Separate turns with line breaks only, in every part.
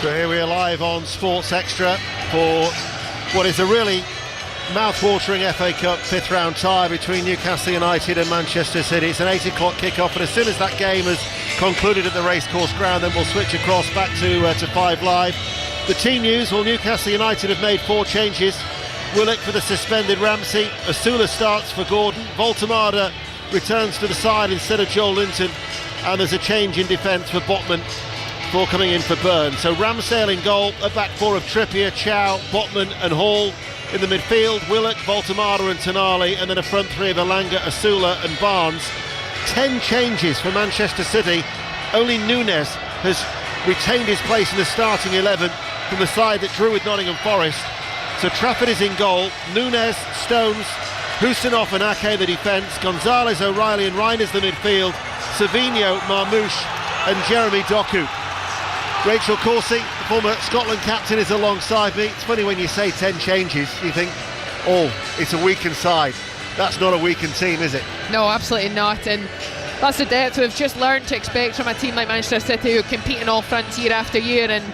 So here we are live on Sports Extra for what is a really mouth-watering FA Cup fifth round tie between Newcastle United and Manchester City. It's an 8 o'clock kick-off, and as soon as that game has concluded at the racecourse ground, then we'll switch across back to 5 Live. The team news: well, Newcastle United have made 4 changes. Willock for the suspended Ramsey, Asula starts for Gordon, Voltemada returns to the side instead of Joel Linton, and there's a change in defence for Botman before coming in for Burns. So Ramsdale in goal, a back four of Trippier, Chow, Botman and Hall. In the midfield, Willock, Voltemada and Tonali, and then a front three of Elanga, Asula and Barnes. 10 changes for Manchester City. Only Núñez has retained his place in the starting 11 from the side that drew with Nottingham Forest. So Trafford is in goal, Núñez, Stones, Husinov and Ake the defence, Gonzalez, O'Reilly and Reinders the midfield, Savinho, Marmouche and Jeremy Doku. Rachel Corsie, the former Scotland captain, is alongside me. It's funny when you say 10 changes, you think, oh, it's a weakened side. That's not a weakened team, is it?
No, absolutely not, and that's the depth we've just learned to expect from a team like Manchester City, who compete in all fronts year after year. And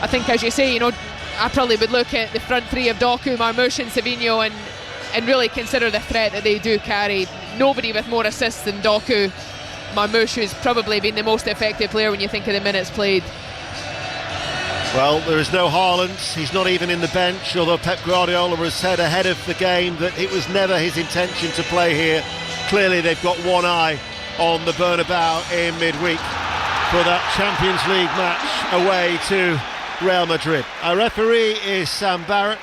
I think, as you say, you know, I probably would look at the front three of Doku, Marmouche and Savinho and really consider the threat that they do carry. Nobody with more assists than Doku. Marmouche has probably been the most effective player when you think of the minutes played.
Well, there is no Haaland, he's not even in the bench, although Pep Guardiola has said ahead of the game that it was never his intention to play here. Clearly they've got one eye on the Bernabeu in midweek for that Champions League match away to Real Madrid. Our referee is Sam Barrett,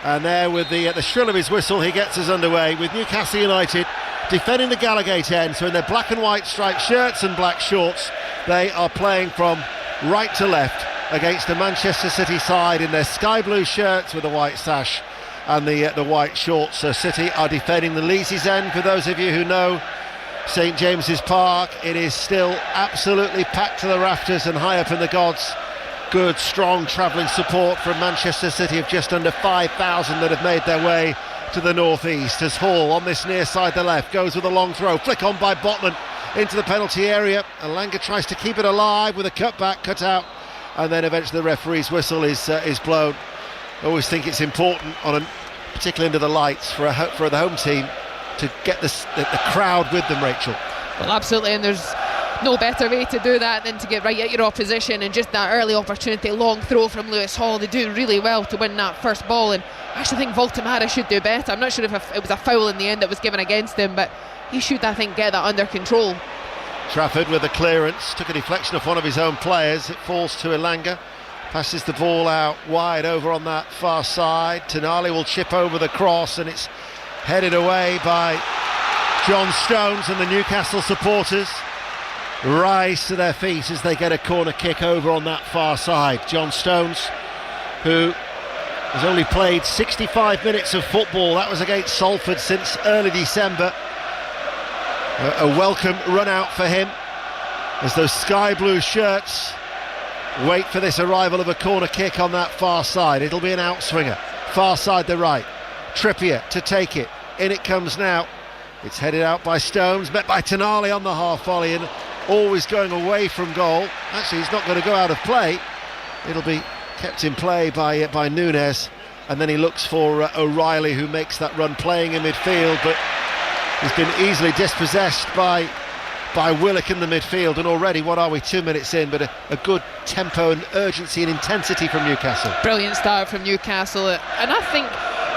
and there with the shrill of his whistle he gets us underway with Newcastle United defending the Gallowgate end. So in their black and white striped shirts and black shorts, they are playing from right to left against the Manchester City side in their sky blue shirts with a white sash and the white shorts. So City are defending the Leazes end. For those of you who know St James's Park, it is still absolutely packed to the rafters and high up in the gods. Good, strong travelling support from Manchester City of just under 5,000 that have made their way to the northeast, as Hall on this near side the left goes with a long throw, flick on by Botman into the penalty area. Elanga tries to keep it alive with a cutback, cut out, and then eventually the referee's whistle is blown. I always think it's important, particularly under the lights, for the home team to get the crowd with them, Rachel.
Well, absolutely, and there's no better way to do that than to get right at your opposition, and just that early opportunity, long throw from Lewis Hall. They do really well to win that first ball, and I actually think Voltemada should do better. I'm not sure if it was a foul in the end that was given against him, but he should, I think, get that under control.
Trafford with a clearance, took a deflection off one of his own players. It falls to Elanga, passes the ball out wide over on that far side. Tonali will chip over the cross, and it's headed away by John Stones, and the Newcastle supporters rise to their feet as they get a corner kick over on that far side. John Stones, who has only played 65 minutes of football, that was against Salford, since early December. A welcome run out for him as those sky blue shirts wait for this arrival of a corner kick on that far side. It'll be an outswinger, far side the right. Trippier to take it, in it comes now. It's headed out by Stones, met by Tonali on the half volley, and always going away from goal. Actually, he's not going to go out of play. It'll be kept in play by Núñez, and then he looks for O'Reilly, who makes that run playing in midfield, but he's been easily dispossessed by Willock in the midfield. And already, what are we, 2 minutes in, but a good tempo and urgency and intensity from Newcastle.
Brilliant start from Newcastle, and I think,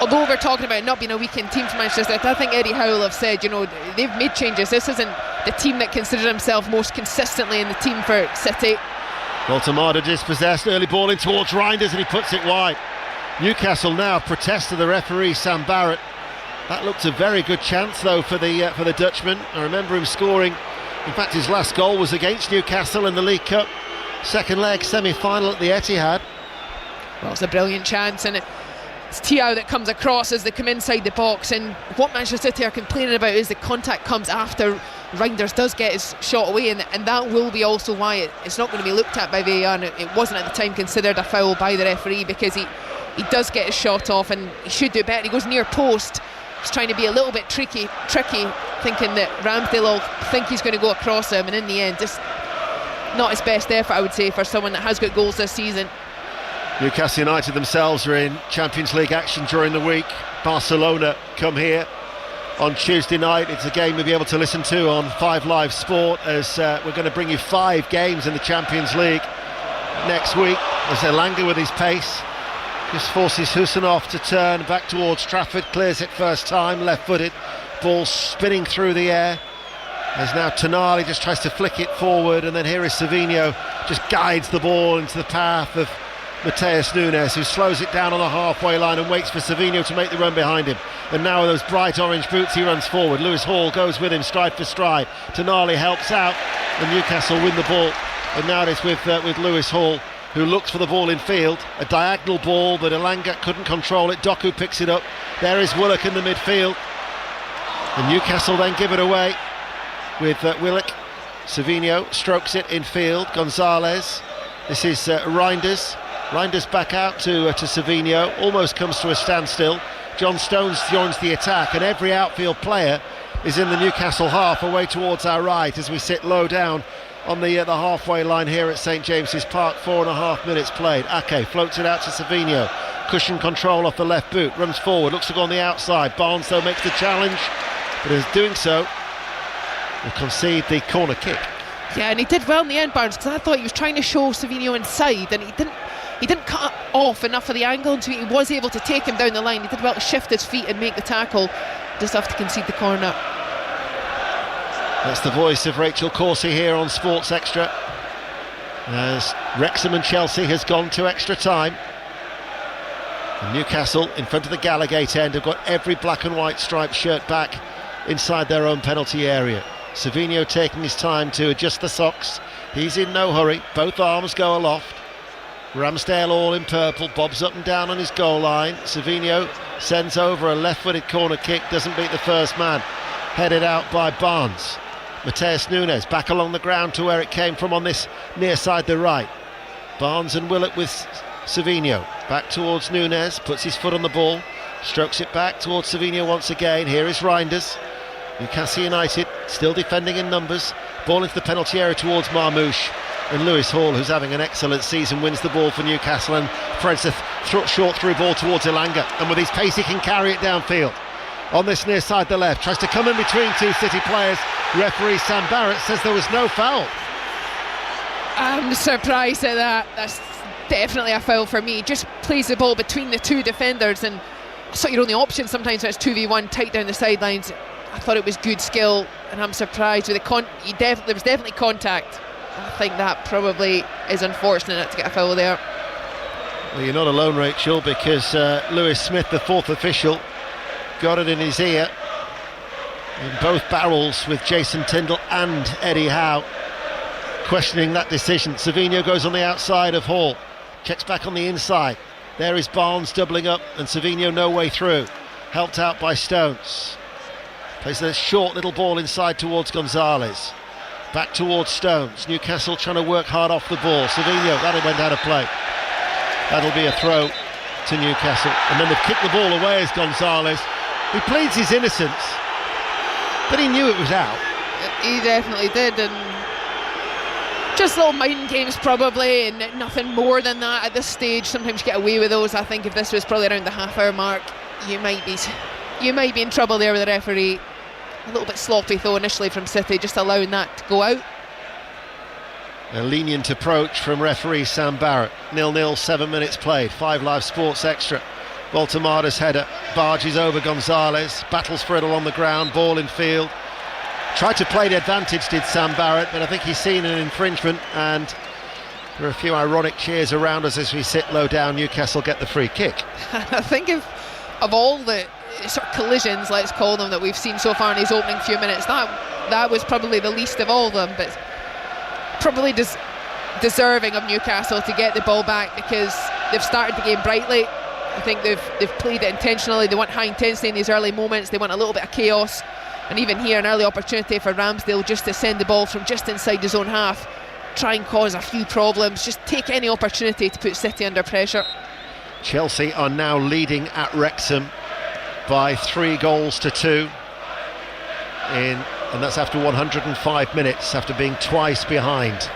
although we're talking about not being a weakened team for Manchester, I think Eddie Howe have said, you know, they've made changes. This isn't the team that considered himself most consistently in the team for City.
Voltemada dispossessed, early ball in towards Reinders, and he puts it wide. Newcastle now protest to the referee, Sam Barrett. That looked a very good chance, though, for the Dutchman. I remember him scoring. In fact, his last goal was against Newcastle in the League Cup second leg semi-final at the Etihad.
Well, it's a brilliant chance, and it's Thiaw that comes across as they come inside the box. And what Manchester City are complaining about is the contact comes after Reinders does get his shot away, and that will be also why it's not going to be looked at by VAR. And it wasn't at the time considered a foul by the referee, because he does get his shot off, and he should do better. He goes near post. He's trying to be a little bit tricky, thinking that Ramsdale will think he's going to go across him, and in the end, just not his best effort, I would say, for someone that has got goals this season.
Newcastle United themselves are in Champions League action during the week. Barcelona come here on Tuesday night. It's a game you'll be able to listen to on 5 Live Sport, as we're going to bring you 5 games in the Champions League next week. As Elanga with his pace just forces Husanov to turn back towards Trafford, clears it first time, left-footed, ball spinning through the air. As now Tonali just tries to flick it forward, and then here is Savinho, just guides the ball into the path of Mateus Nunes, who slows it down on the halfway line and waits for Savinho to make the run behind him. And now with those bright orange boots he runs forward. Lewis Hall goes with him stride for stride. Tonali helps out and Newcastle win the ball. And now it is with Lewis Hall, who looks for the ball in field. A diagonal ball, but Elanga couldn't control it. Doku picks it up. There is Willock in the midfield. And Newcastle then give it away with Willock. Savinho strokes it in field. Gonzalez. This is Reinders. Reinders back out to Savinho, almost comes to a standstill. John Stones joins the attack, and every outfield player is in the Newcastle half away towards our right as we sit low down on the halfway line here at St James's Park. 4.5 minutes played. Ake floats it out to Savinho. Cushion control off the left boot, runs forward, looks to go on the outside. Barnes though makes the challenge, but as doing so will concede the corner kick.
Yeah, and he did well in the end, Barnes, because I thought he was trying to show Savinho inside, and he didn't cut off enough of the angle until he was able to take him down the line. He did well to shift his feet and make the tackle. Just have to concede the corner.
That's the voice of Rachel Corsie here on Sports Extra, as Wrexham and Chelsea has gone to extra time. And Newcastle in front of the Gallagate end have got every black and white striped shirt back inside their own penalty area. Savinho taking his time to adjust the socks. He's in no hurry, both arms go aloft. Ramsdale all in purple, bobs up and down on his goal line. Savinho sends over a left-footed corner kick, doesn't beat the first man. Headed out by Barnes. Mateus Nunes back along the ground to where it came from on this near side the right. Barnes and Willock with Savinho. Back towards Nunes, puts his foot on the ball, strokes it back towards Savinho once again. Here is Reinders. Newcastle United still defending in numbers. Ball into the penalty area towards Marmouche. And Lewis Hall, who's having an excellent season, wins the ball for Newcastle and threads a short through ball towards Elanga. And with his pace he can carry it downfield. On this near side the left, tries to come in between two City players. Referee Sam Barrett says there was no foul.
I'm surprised at that. That's definitely a foul for me. Just plays the ball between the two defenders, and that's not your only option sometimes when it's 2v1 tight down the sidelines. I thought it was good skill, and I'm surprised with there was definitely contact. I think that probably is unfortunate to get a foul there.
Well, you're not alone, Rachel, because Lewis Smith, the fourth official, got it in his ear in both barrels with Jason Tindall and Eddie Howe questioning that decision. Savinho goes on the outside of Hall, checks back on the inside. There is Barnes doubling up, and Savinho no way through, helped out by Stones. Plays a short little ball inside towards Gonzalez. Back towards Stones. Newcastle trying to work hard off the ball. Savinho, that went out of play. That'll be a throw to Newcastle. And then they've kicked the ball away as Gonzalez. He pleads his innocence, but he knew it was out.
He definitely did, and just little mind games probably, and nothing more than that at this stage. Sometimes you get away with those. I think if this was probably around the half-hour mark, you might be in trouble there with the referee. A little bit sloppy though initially from City, just allowing that to go out.
A lenient approach from referee Sam Barrett. 0-0, 7 minutes played. 5 Live Sports Extra. Voltemada's header barges over Gonzalez, battles for it along the ground, ball in field. Tried to play the advantage, did Sam Barrett, but I think he's seen an infringement, and there are a few ironic cheers around us as we sit low down. Newcastle get the free kick.
I think of all the sort of collisions, let's call them, that we've seen so far in these opening few minutes, that was probably the least of all of them, but probably deserving of Newcastle to get the ball back, because they've started the game brightly. I think they've played it intentionally. They want high intensity in these early moments. They want a little bit of chaos, and even here an early opportunity for Ramsdale just to send the ball from just inside his own half, try and cause a few problems, just take any opportunity to put City under pressure.
Chelsea are now leading at Wrexham by 3-2, and that's after 105 minutes, after being twice behind.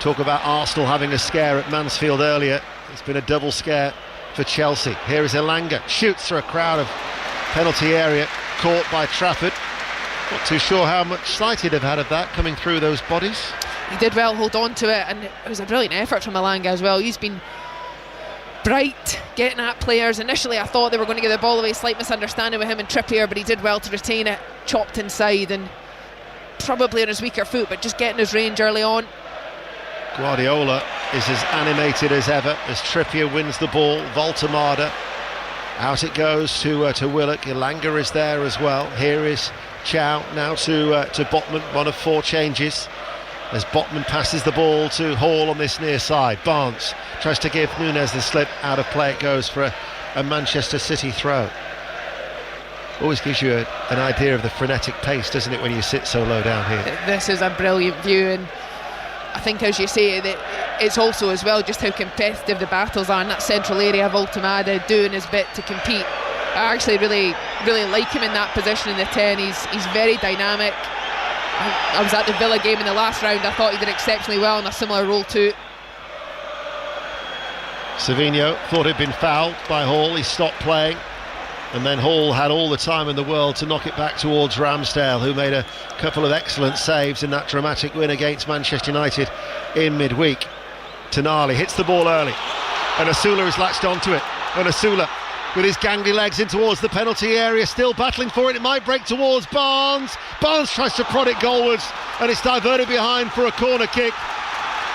Talk about Arsenal having a scare at Mansfield earlier. It's been a double scare for Chelsea. Here is Elanga, shoots through a crowd of penalty area, caught by Trafford. Not too sure how much sight he'd have had of that coming through those bodies.
He did well hold on to it, and it was a brilliant effort from Elanga as well. He's been bright, getting at players. Initially I thought they were going to give the ball away, slight misunderstanding with him and Trippier, but he did well to retain it, chopped inside and probably on his weaker foot, but just getting his range early on.
Guardiola is as animated as ever as Trippier wins the ball. Voltemada, out it goes to Willock. Elanga is there as well. Here is Chow now to Botman, one of 4 changes as Botman passes the ball to Hall on this near side. Barnes tries to give Nunez the slip, out of play it goes for a Manchester City throw. Always gives you an idea of the frenetic pace, doesn't it, when you sit so low down here?
This is a brilliant view, and I think, as you say, that it's also as well just how competitive the battles are in that central area. Voltemada doing his bit to compete. I actually really like him in that position in the 10. He's very dynamic. I was at the Villa game in the last round. I thought he did exceptionally well in a similar role too.
Savinho thought he'd been fouled by Hall. He stopped playing, and then Hall had all the time in the world to knock it back towards Ramsdale, who made a couple of excellent saves in that dramatic win against Manchester United in midweek. Tonali hits the ball early, and Asula has latched onto it, and Asula with his gangly legs in towards the penalty area, still battling for it. It might break towards Barnes. Barnes tries to prod it goalwards, and it's diverted behind for a corner kick.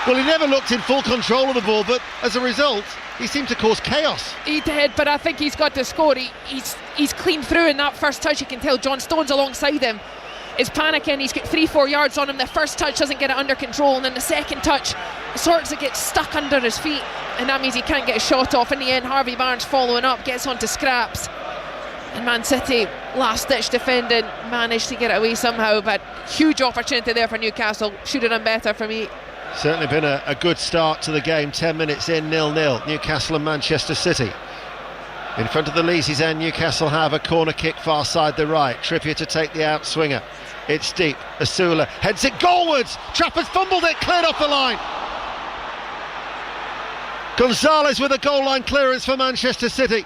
Well, he never looked in full control of the ball, but as a result he seemed to cause chaos.
He did, but I think he's got to score. He's clean through in that first touch. You can tell John Stones alongside him is panicking. He's got 3-4 yards on him. The first touch doesn't get it under control, and then the second touch sorts of gets stuck under his feet, and that means he can't get a shot off. In the end, Harvey Barnes following up gets onto scraps, and Man City, last ditch defending, managed to get it away somehow. But huge opportunity there for Newcastle. Should have done better for me.
Certainly been a good start to the game. 10 minutes in, 0-0, Newcastle and Manchester City. In front of the Leazes end, Newcastle have a corner kick far side the right. Trippier to take the outswinger. It's deep. Asula heads it goalwards. Trafford's fumbled it, cleared off the line. Gonzalez with a goal line clearance for Manchester City.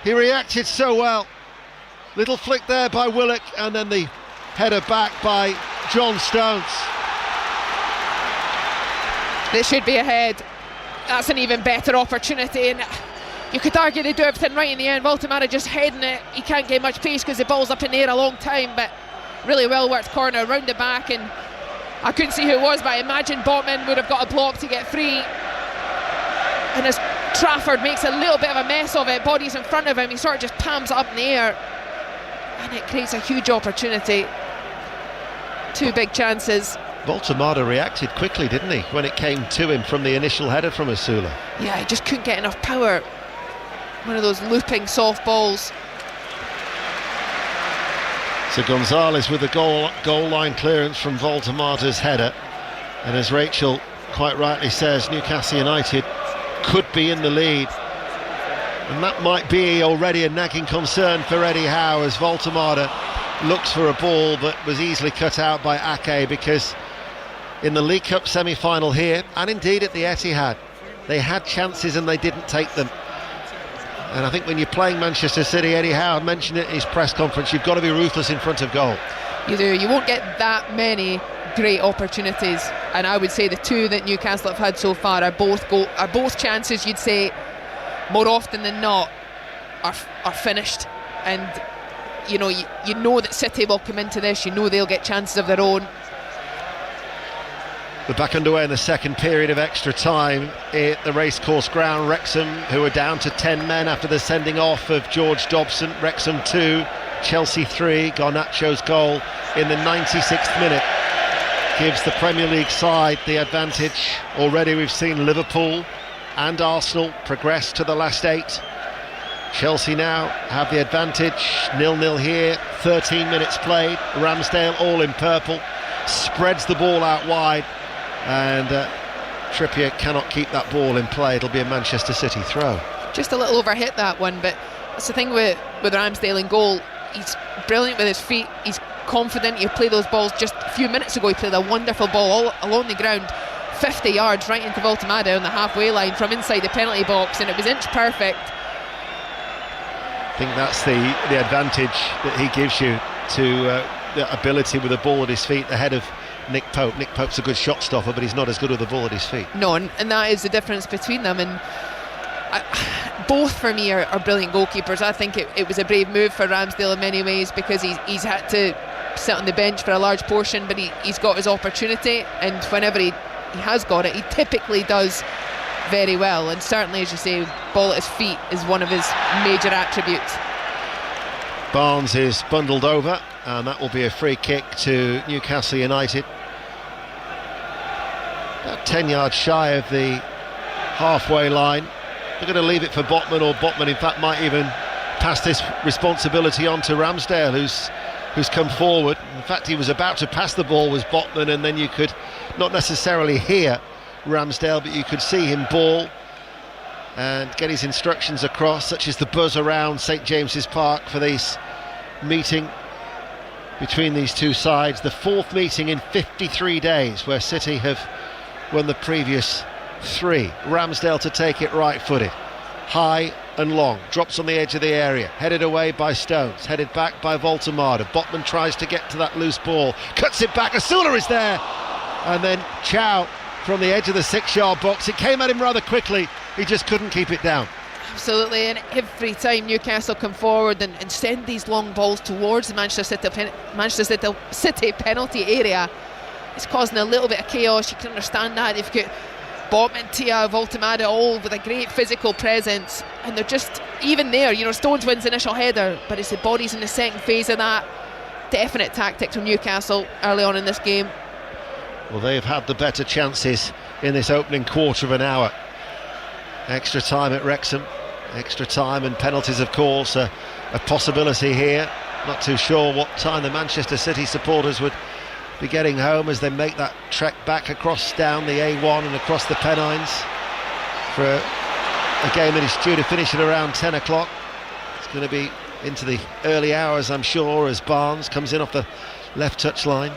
He reacted so well. Little flick there by Willock, and then the header back by John Stones.
They should be ahead. That's an even better opportunity, and you could argue they do everything right in the end. Voltemada just heading it. He can't get much pace because the ball's up in the air a long time, but really well worked corner round the back, and I couldn't see who it was, but I imagine Botman would have got a block to get free. And as Trafford makes a little bit of a mess of it, bodies in front of him, he sort of just palms it up in the air, and it creates a huge opportunity. 2 big chances.
Voltemada reacted quickly, didn't he, when it came to him from the initial header from Asula?
Yeah, he just couldn't get enough power. One of those looping soft balls.
So Gonzalez with the goal line clearance from Voltemada's header, and as Rachel quite rightly says, Newcastle United could be in the lead, and that might be already a nagging concern for Eddie Howe as Voltemada looks for a ball that was easily cut out by Ake, because in the League Cup semi-final here, and indeed at the Etihad, they had chances and they didn't take them. And I think when you're playing Manchester City, Eddie Howe mentioned it in his press conference, you've got to be ruthless in front of goal.
You do. You won't get that many great opportunities, and I would say the 2 that Newcastle have had so far are both chances, you'd say, more often than not, are finished. And you know that City will come into this, you know they'll get chances of their own.
We're back underway in the second period of extra time at the racecourse ground. Wrexham, who are down to 10 men after the sending off of George Dobson. Wrexham 2, Chelsea 3. Garnacho's goal in the 96th minute gives the Premier League side the advantage. Already we've seen Liverpool and Arsenal progress to the last 8. Chelsea now have the advantage. 0-0 here, 13 minutes played. Ramsdale, all in purple, spreads the ball out wide, and Trippier cannot keep that ball in play. It'll be a Manchester City throw. Just
a little overhit, that one, but that's the thing with Ramsdale in goal. He's brilliant with his feet, he's confident. You play those balls. Just a few minutes ago he played a wonderful ball all along the ground, 50 yards right into Voltemada on the halfway line from inside the penalty box, and it was inch perfect.
I think that's the advantage that he gives you to the ability with the ball at his feet ahead of Nick Pope. Nick Pope's a good shot stopper, but he's not as good with the ball at his feet.
No, and that is the difference between them. And both for me are brilliant goalkeepers. I think it was a brave move for Ramsdale in many ways, because he's had to sit on the bench for a large portion, but he's got his opportunity, and whenever he has got it, he typically does very well. And certainly, as you say, ball at his feet is one of his major attributes.
Barnes is bundled over, and that will be a free kick to Newcastle United. About 10 yards shy of the halfway line. They're going to leave it for Botman, or Botman in fact might even pass this responsibility on to Ramsdale, who's come forward. In fact, he was about to pass the ball, was Botman, and then you could not necessarily hear Ramsdale, but you could see him ball and get his instructions across, such as the buzz around St James's Park for this meeting between these two sides. The fourth meeting in 53 days, where City have won the previous 3. Ramsdale to take it right-footed, high and long, drops on the edge of the area, headed away by Stones, headed back by Voltemada. Botman tries to get to that loose ball, cuts it back, Asula is there, and then Chow from the edge of the 6-yard box. It came at him rather quickly, he just couldn't keep it down.
Absolutely, and every time Newcastle come forward and send these long balls towards the Manchester City penalty area, it's causing a little bit of chaos. You can understand that. They've got Botman, Tia, Voltemada, all with a great physical presence, and they're just even there. Stones wins the initial header, but it's the bodies in the second phase of that. Definite tactic from Newcastle early on in this game.
Well, they've had the better chances in this opening quarter of an hour. Extra time at Wrexham, extra time and penalties, of course, a possibility here. Not too sure what time the Manchester City supporters would be getting home as they make that trek back across down the A1 and across the Pennines for a game that is due to finish at around 10 o'clock. It's going to be into the early hours, I'm sure, as Barnes comes in off the left touch line.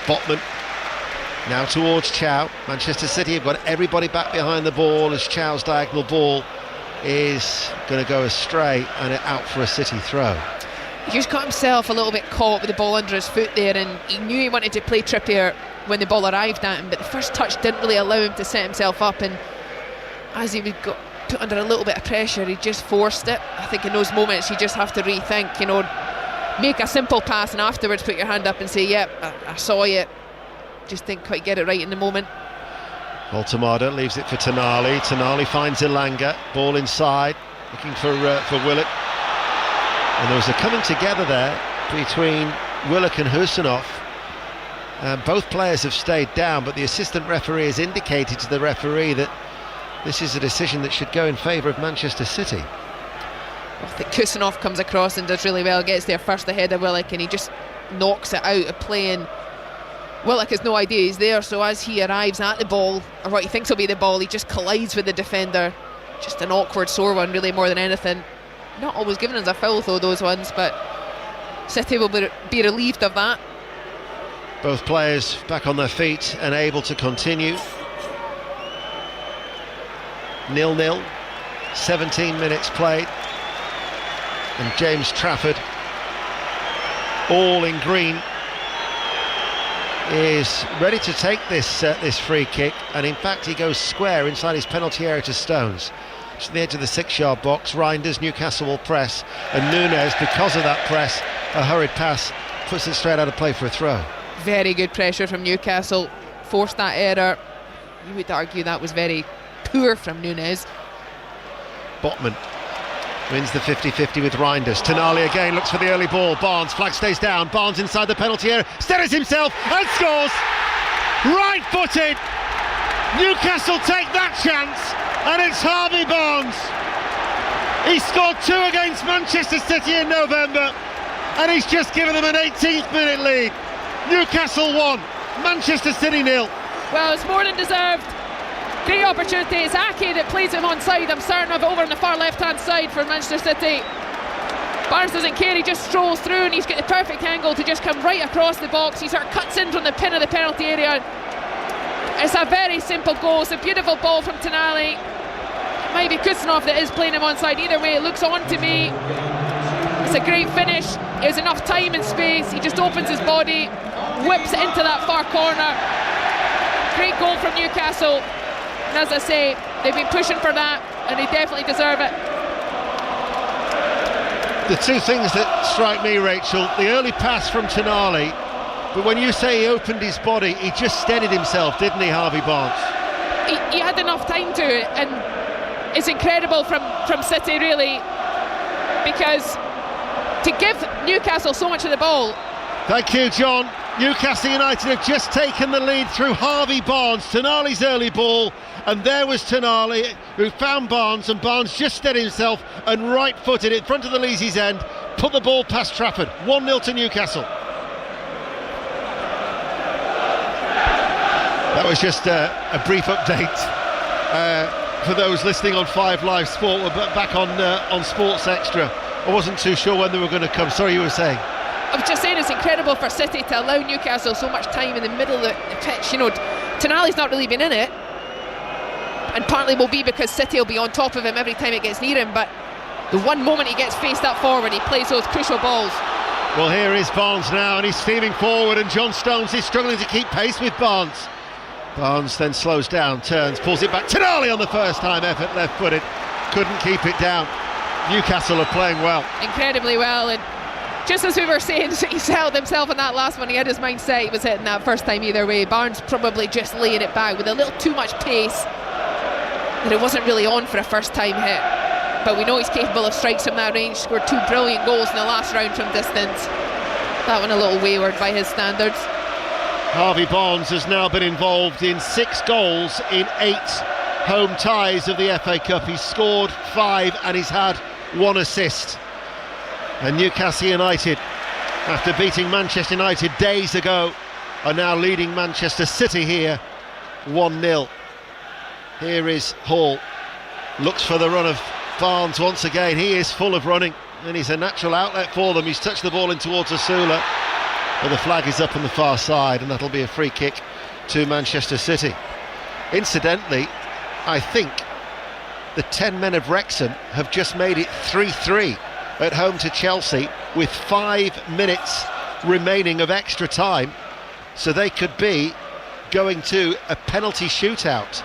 Botman now towards Chow. Manchester City have got everybody back behind the ball as Chow's diagonal ball is going to go astray and out for a City throw.
He just got himself a little bit caught with the ball under his foot there, and he knew he wanted to play Trippier when the ball arrived at him, but the first touch didn't really allow him to set himself up, and as he got put under a little bit of pressure, he just forced it. I think in those moments you just have to rethink, make a simple pass and afterwards put your hand up and say, yep, I saw you. Just didn't quite get it right in the moment.
Voltemada leaves it for Tonali. Tonali finds Elanga, ball inside, looking for Willock. And there was a coming together there between Willock and Husinov. Both players have stayed down, but the assistant referee has indicated to the referee that this is a decision that should go in favour of Manchester City.
I think Husinov comes across and does really well, gets there first ahead of Willock, and he just knocks it out of play, and Willock has no idea he's there, so as he arrives at the ball, or what he thinks will be the ball, he just collides with the defender. Just an awkward, sore one, really, more than anything. Not always given as a foul, though, those ones, but City will be relieved of that.
Both players back on their feet and able to continue. 0-0, 17 minutes played, and James Trafford, all in green, is ready to take this free kick, and in fact he goes square inside his penalty area to Stones. To the edge of the 6-yard box. Reinders, Newcastle will press, and Nunez, because of that press, a hurried pass, puts it straight out of play for a throw. Very
good pressure from Newcastle, forced that error. You would argue that was very poor from Nunez.
Botman wins the 50-50 with Reinders. Tonali again looks for the early ball. Barnes, flag stays down. Barnes inside the penalty area, steadies himself and scores. Right-footed. Newcastle take that chance, and it's Harvey Barnes. He scored 2 against Manchester City in November, and he's just given them an 18th minute lead. Newcastle 1, Manchester City 0.
Well, it's more than deserved. Great opportunity. It's Ake that plays him onside, I'm certain of, over on the far left hand side for Manchester City. Barnes doesn't care, he just strolls through, and he's got the perfect angle to just come right across the box. He sort of cuts in from the pin of the penalty area. It's a very simple goal. It's a beautiful ball from Tonali. It might be Kuznov that is playing him onside. Either way, it looks on to me. It's a great finish. There's enough time and space. He just opens his body, whips it into that far corner. Great goal from Newcastle. And as I say, they've been pushing for that, and they definitely deserve it.
The two things that strike me, Rachel, the early pass from Tonali, but when you say he opened his body, he just steadied himself, didn't he, Harvey Barnes?
He had enough time to, and it's incredible from City, really, because to give Newcastle so much of the ball.
Thank you, John. Newcastle United have just taken the lead through Harvey Barnes, Tonali's early ball, and there was Tonali who found Barnes, and Barnes just steadied himself and right-footed in front of the Leesy's end, put the ball past Trafford. 1-0 to Newcastle. That was just a brief update for those listening on 5 Live Sport. We're back on Sports Extra. I wasn't too sure when they were going to come. Sorry, you were saying?
I was just saying it's incredible for City to allow Newcastle so much time in the middle of the pitch. You know, Tonali's not really been in it, and partly will be because City will be on top of him every time it gets near him, but the one moment he gets faced up forward, he plays those crucial balls.
Well, here is Barnes now, and he's steaming forward, and John Stones is struggling to keep pace with Barnes. Barnes then slows down, turns, pulls it back. Tonali on the first time effort, left-footed, couldn't keep it down. Newcastle are playing well. Incredibly
well, and just as we were saying, he held himself in that last one. He had his mind set, he was hitting that first time either way. Barnes probably just laying it back with a little too much pace, that it wasn't really on for a first time hit. But we know he's capable of strikes from that range. Scored 2 brilliant goals in the last round from distance. That one a little wayward by his standards.
Harvey Barnes has now been involved in 6 goals in 8 home ties of the FA Cup. He's scored 5 and he's had 1 assist. And Newcastle United, after beating Manchester United days ago, are now leading Manchester City here 1-0. Here is Hall, looks for the run of Barnes once again. He is full of running and he's a natural outlet for them. He's touched the ball in towards Asula, but the flag is up on the far side, and that'll be a free kick to Manchester City. Incidentally, I think the 10 men of Wrexham have just made it 3-3 at home to Chelsea with 5 minutes remaining of extra time, so they could be going to a penalty shootout.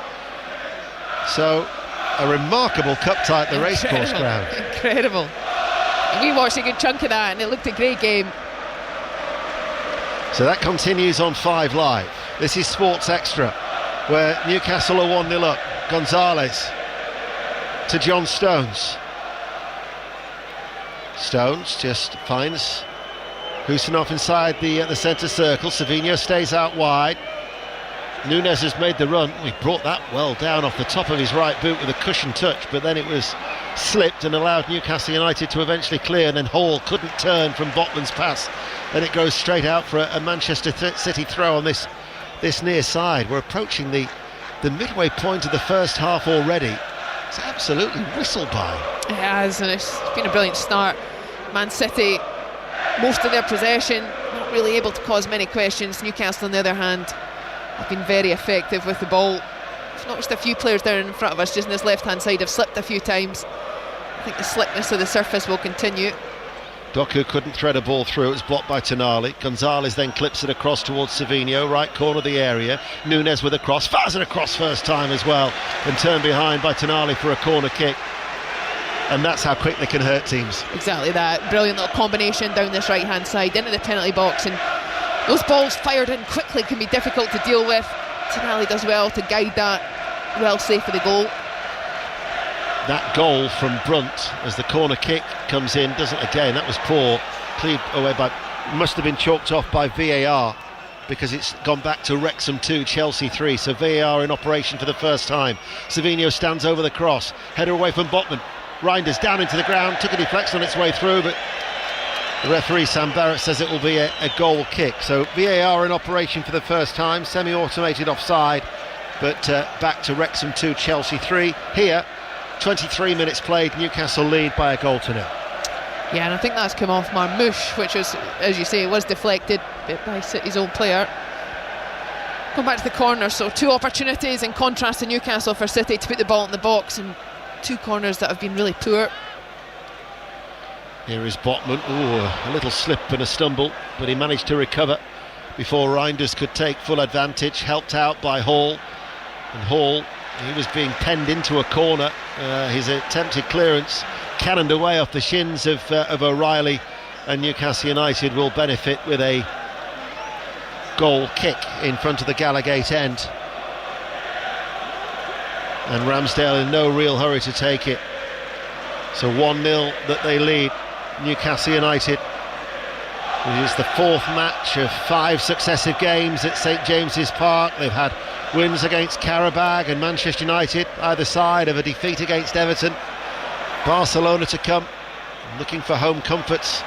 So a remarkable cup tie at the racecourse ground.
Incredible. We watched a good chunk of that and it looked a great game.
So that continues on 5 Live. This is Sports Extra, where Newcastle are 1-0 up. Gonzalez to John Stones. Stones just finds Husinov inside the centre circle. Savinho stays out wide. Nunez has made the run. He brought that well down off the top of his right boot with a cushion touch, but then it was slipped and allowed Newcastle United to eventually clear, and then Hall couldn't turn from Botman's pass, and it goes straight out for a Manchester City throw on this near side. We're approaching the midway point of the first half already. It's absolutely whistled by.
It has, and it's been a brilliant start. Man City, most of their possession, not really able to cause many questions. Newcastle, on the other hand, have been very effective with the ball. It's not just a few players down in front of us, just on this left-hand side, have slipped a few times. I think the slickness of the surface will continue.
Doku couldn't thread a ball through, it was blocked by Tonali. Gonzalez then clips it across towards Savinho, right corner of the area. Nunez with a cross, fires it across first time as well, and turned behind by Tonali for a corner kick. And that's how quick they can hurt teams.
Exactly that. Brilliant little combination down this right-hand side into the penalty box, and those balls fired in quickly can be difficult to deal with. Tonali does well to guide that well safe for the goal.
That goal from Brunt as the corner kick comes in, doesn't again, that was poor, cleared away by, must have been chalked off by VAR, because it's gone back to Wrexham 2, Chelsea 3, so VAR in operation for the first time. Savinho stands over the cross, header away from Botman, Reinders down into the ground, took a deflection on its way through, but the referee Sam Barrett says it will be a goal kick. So VAR in operation for the first time, semi-automated offside, but back to Wrexham 2, Chelsea 3. Here, 23 minutes played, Newcastle lead by a goal to 0.
Yeah, and I think that's come off Marmoush, which was, as you say, it was deflected by City's own player. Going back to the corner, so 2 opportunities in contrast to Newcastle for City to put the ball in the box, and 2 corners that have been really poor.
Here is Botman. Ooh, a little slip and a stumble, but he managed to recover before Reinders could take full advantage, helped out by Hall. And Hall, he was being penned into a corner. His attempted clearance cannoned away off the shins of O'Reilly, and Newcastle United will benefit with a goal kick in front of the Gallagate end. And Ramsdale in no real hurry to take it. So 1-0 that they lead. Newcastle United. It is the 4th match of 5 successive games at St James's Park. They've had wins against Qarabag and Manchester United, either side of a defeat against Everton. Barcelona to come, looking for home comforts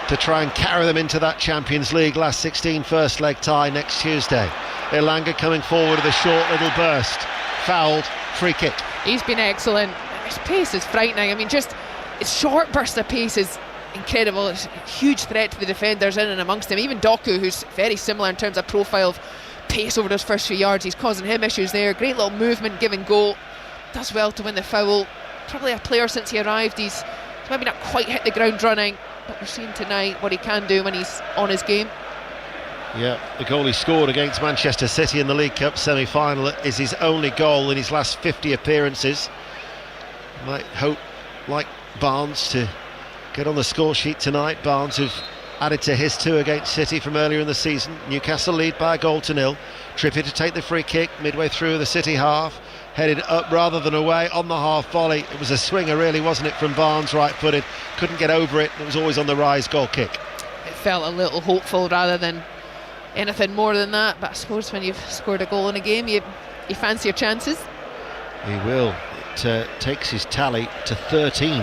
to try and carry them into that Champions League last 16 first leg tie next Tuesday. Elanga coming forward with a short little burst, fouled, free kick.
He's been excellent. His pace is frightening. I mean, just his short burst of pace is incredible. It's a huge threat to the defenders in and amongst them. Even Doku, who's very similar in terms of profile of pace over those first few yards, he's causing him issues there. Great little movement, giving goal. Does well to win the foul. Probably a player since he arrived. He's maybe not quite hit the ground running, but we're seeing tonight what he can do when he's on his game.
Yeah, the goal he scored against Manchester City in the League Cup semi-final is his only goal in his last 50 appearances. Might hope, like Barnes, to get on the score sheet tonight. Barnes, who's added to his 2 against City from earlier in the season. Newcastle lead by a goal to 0. Trippier to take the free kick midway through the City half. Headed up rather than away on the half volley. It was a swinger really, wasn't it, from Barnes, right-footed. Couldn't get over it. It was always on the rise. Goal kick.
It felt a little hopeful rather than anything more than that, but I suppose when you've scored a goal in a game, you fancy your chances.
He will. It takes his tally to 13,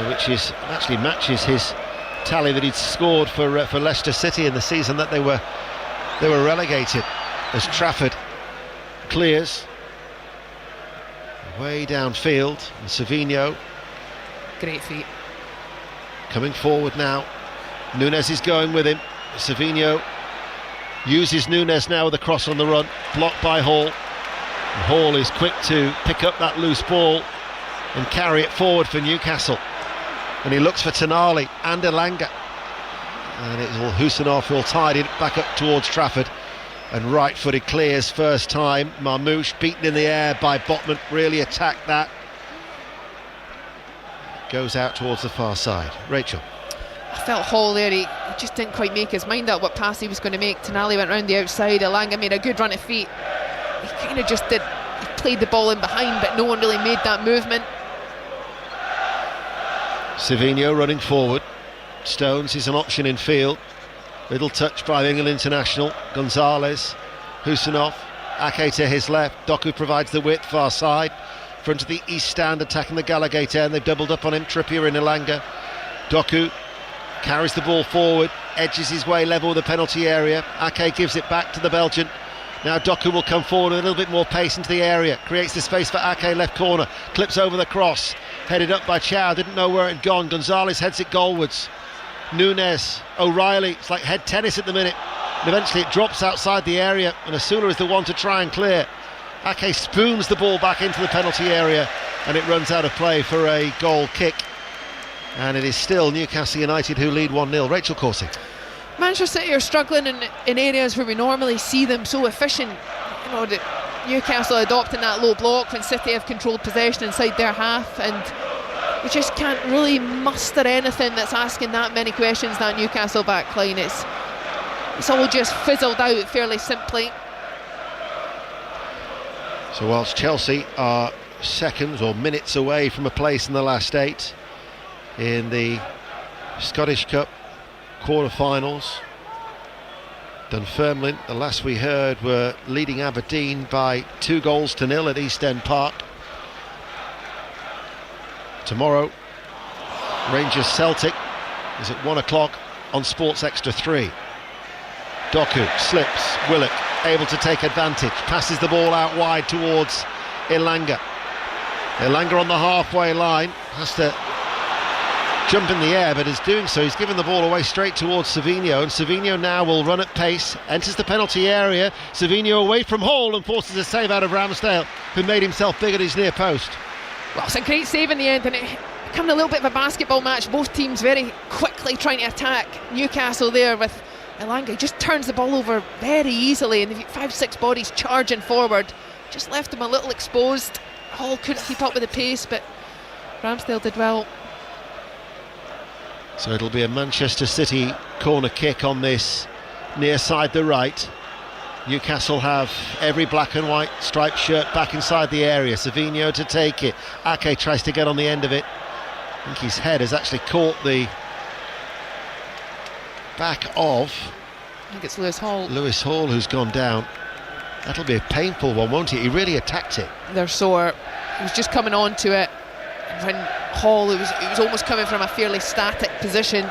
which is actually matches his tally that he'd scored for Leicester City in the season that they were relegated. As Trafford clears way downfield, and Savinho,
great feet,
coming forward now. Núñez is going with him. Savinho uses Núñez now with a cross on the run, blocked by Hall. And Hall is quick to pick up that loose ball and carry it forward for Newcastle. And he looks for Tonali and Elanga. And it's all Husanov who'll tide it back up towards Trafford. And right-footed clears first time. Marmoush beaten in the air by Botman, really attacked that. Goes out towards the far side. Rachel.
I felt Hall there, he just didn't quite make his mind up what pass he was going to make. Tonali went round the outside, Elanga made a good run of feet. He kind of just did, he played the ball in behind, but no one really made that movement. Savinho
running forward. Stones is an option in field. Little touch by the England international. Gonzalez, Husanov, Ake to his left. Doku provides the width, far side. Front of the east stand, attacking the Gallagate end. They've doubled up on him, Trippier and Elanga. Doku carries the ball forward, edges his way level with the penalty area. Ake gives it back to the Belgian. Now Doku will come forward with a little bit more pace into the area. Creates the space for Ake, left corner. Clips over the cross. Headed up by Chow, didn't know where it had gone. Gonzalez heads it goalwards. Núñez, O'Reilly, it's like head tennis at the minute. And eventually it drops outside the area, and Asula is the one to try and clear. Ake spoons the ball back into the penalty area, and it runs out of play for a goal kick. And it is still Newcastle United who lead 1-0. Rachel Coursey.
Manchester City are struggling in areas where we normally see them so efficient. You know, Newcastle adopting that low block when City have controlled possession inside their half, and we just can't really muster anything that's asking that many questions, that Newcastle back line. It's all just fizzled out fairly simply.
So whilst Chelsea are seconds or minutes away from a place in the last 8 in the Scottish Cup quarter-finals, Dunfermline, the last we heard, were leading Aberdeen by 2-0 at East End Park. Tomorrow, Rangers Celtic is at 1 o'clock on Sports Extra 3. Doku slips, Willock able to take advantage, passes the ball out wide towards Elanga. Elanga on the halfway line, has to jump in the air, but is doing so. He's given the ball away straight towards Savinho, and Savinho now will run at pace, enters the penalty area. Savinho away from Hall and forces a save out of Ramsdale, who made himself big at his near post.
Well, it's a great save in the end, and it becoming a little bit of a basketball match. Both teams very quickly trying to attack Newcastle there, with Elanga. He just turns the ball over very easily, and 5-6 bodies charging forward. Just left him a little exposed. Hall couldn't keep up with the pace, but Ramsdale did well.
So it'll be a Manchester City corner kick on this near side the right. Newcastle have every black and white striped shirt back inside the area. Savinho to take it. Ake tries to get on the end of it. I think his head has actually caught the back of,
I think it's Lewis Hall.
Lewis Hall, who's gone down. That'll be a painful one, won't it? He really attacked it.
They're sore. He was just coming on to it. When Hall, it was almost coming from a fairly static position,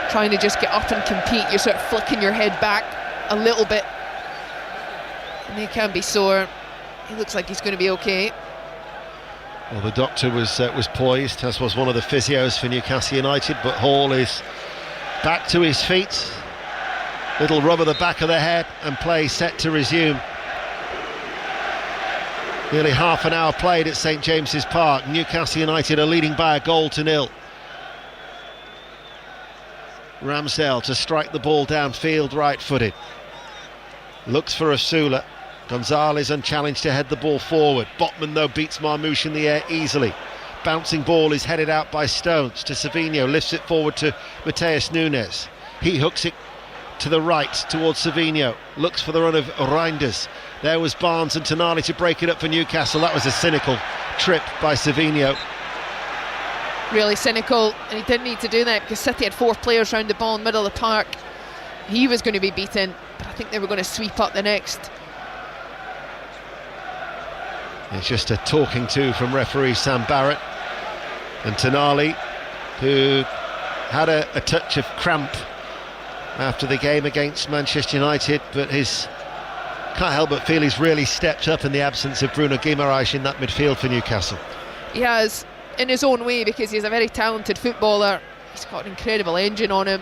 trying to just get up and compete. You're sort of flicking your head back a little bit, and he can be sore. He looks like he's going to be okay.
Well, the doctor was poised, as was one of the physios for Newcastle United, but Hall is back to his feet. Little rub of the back of the head, and play set to resume. Nearly half an hour played at St James's Park. Newcastle United are leading by a goal to nil. Ramsdale to strike the ball downfield, right-footed. Looks for Asula. Gonzalez unchallenged to head the ball forward. Botman, though, beats Marmoush in the air easily. Bouncing ball is headed out by Stones to Savinho. Lifts it forward to Mateus Nunes. He hooks it to the right towards Savinho. Looks for the run of Reinders. There was Barnes and Tonali to break it up for Newcastle. That was a cynical trip by Savinho.
Really cynical, and he didn't need to do that because City had 4 players round the ball in the middle of the park. He was going to be beaten, but I think they were going to sweep up the next.
It's just a talking to from referee Sam Barrett. And Tonali, who had a touch of cramp after the game against Manchester United, but can't help but feel he's really stepped up in the absence of Bruno Guimaraes in that midfield for Newcastle.
He has, in his own way, because he's a very talented footballer. He's got an incredible engine on him,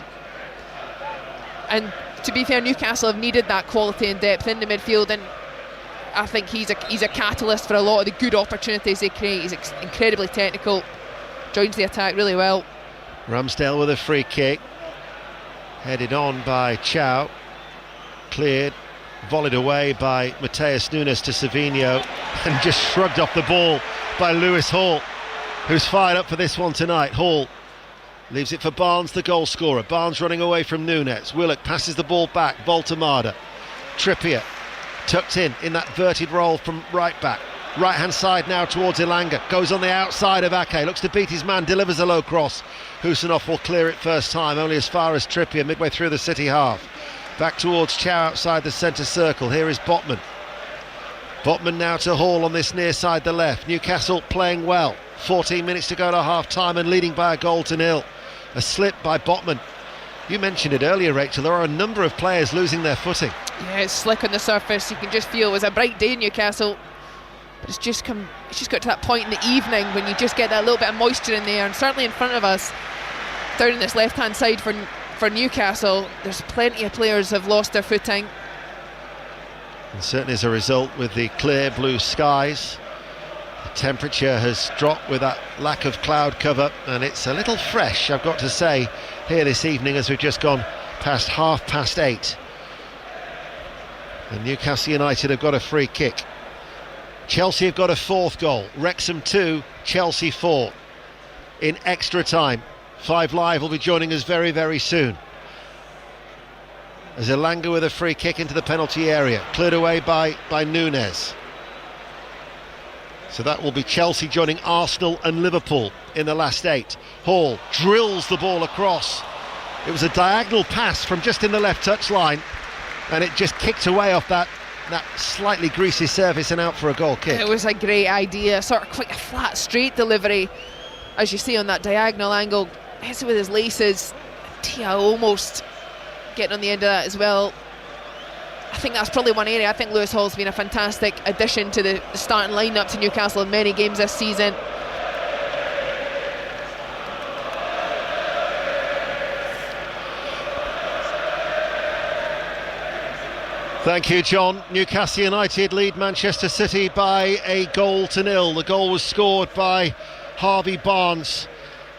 and to be fair, Newcastle have needed that quality and depth in the midfield, and I think he's a catalyst for a lot of the good opportunities they create. He's incredibly technical, joins the attack really well.
Ramsdale with a free kick, headed on by Chow, cleared, volleyed away by Mateus Nunes to Savinho, and just shrugged off the ball by Lewis Hall, who's fired up for this one tonight. Hall leaves it for Barnes, the goal scorer. Barnes running away from Nunes. Willock passes the ball back. Voltemada. Trippier tucked in that verted roll from right back. Right hand side now towards Elanga. Goes on the outside of Ake. Looks to beat his man. Delivers a low cross. Husanov will clear it first time, only as far as Trippier, midway through the City half. Back towards Chow outside the centre circle. Here is Botman. Botman now to Hall on this near side the left. Newcastle playing well. 14 minutes to go to half time and leading by a goal to nil. A slip by Botman. You mentioned it earlier, Rachel, there are a number of players losing their footing.
Yeah, it's slick on the surface. You can just feel it was a bright day in Newcastle, but it's just got to that point in the evening when you just get that little bit of moisture in there, and certainly in front of us down in this left hand side for Newcastle, there's plenty of players have lost their footing.
And certainly as a result, with the clear blue skies, the temperature has dropped with that lack of cloud cover, and it's a little fresh, I've got to say, here this evening as we've just gone past 8:30. And Newcastle United have got a free kick. Chelsea have got a 4th goal. Wrexham 2, Chelsea 4 in extra time. 5 Live will be joining us very, very soon. As Elanga with a free kick into the penalty area, cleared away by Nunes. So that will be Chelsea joining Arsenal and Liverpool in the last 8. Hall drills the ball across. It was a diagonal pass from just in the left touchline, and it just kicked away off that slightly greasy surface and out for a goal kick.
It was a great idea, sort of quite a flat, straight delivery, as you see on that diagonal angle. Hits it with his laces. Tia almost getting on the end of that as well. I think that's probably one area. I think Lewis Hall's been a fantastic addition to the starting lineup to Newcastle in many games this season.
Thank you, John. Newcastle United lead Manchester City by a 1-0. The goal was scored by Harvey Barnes,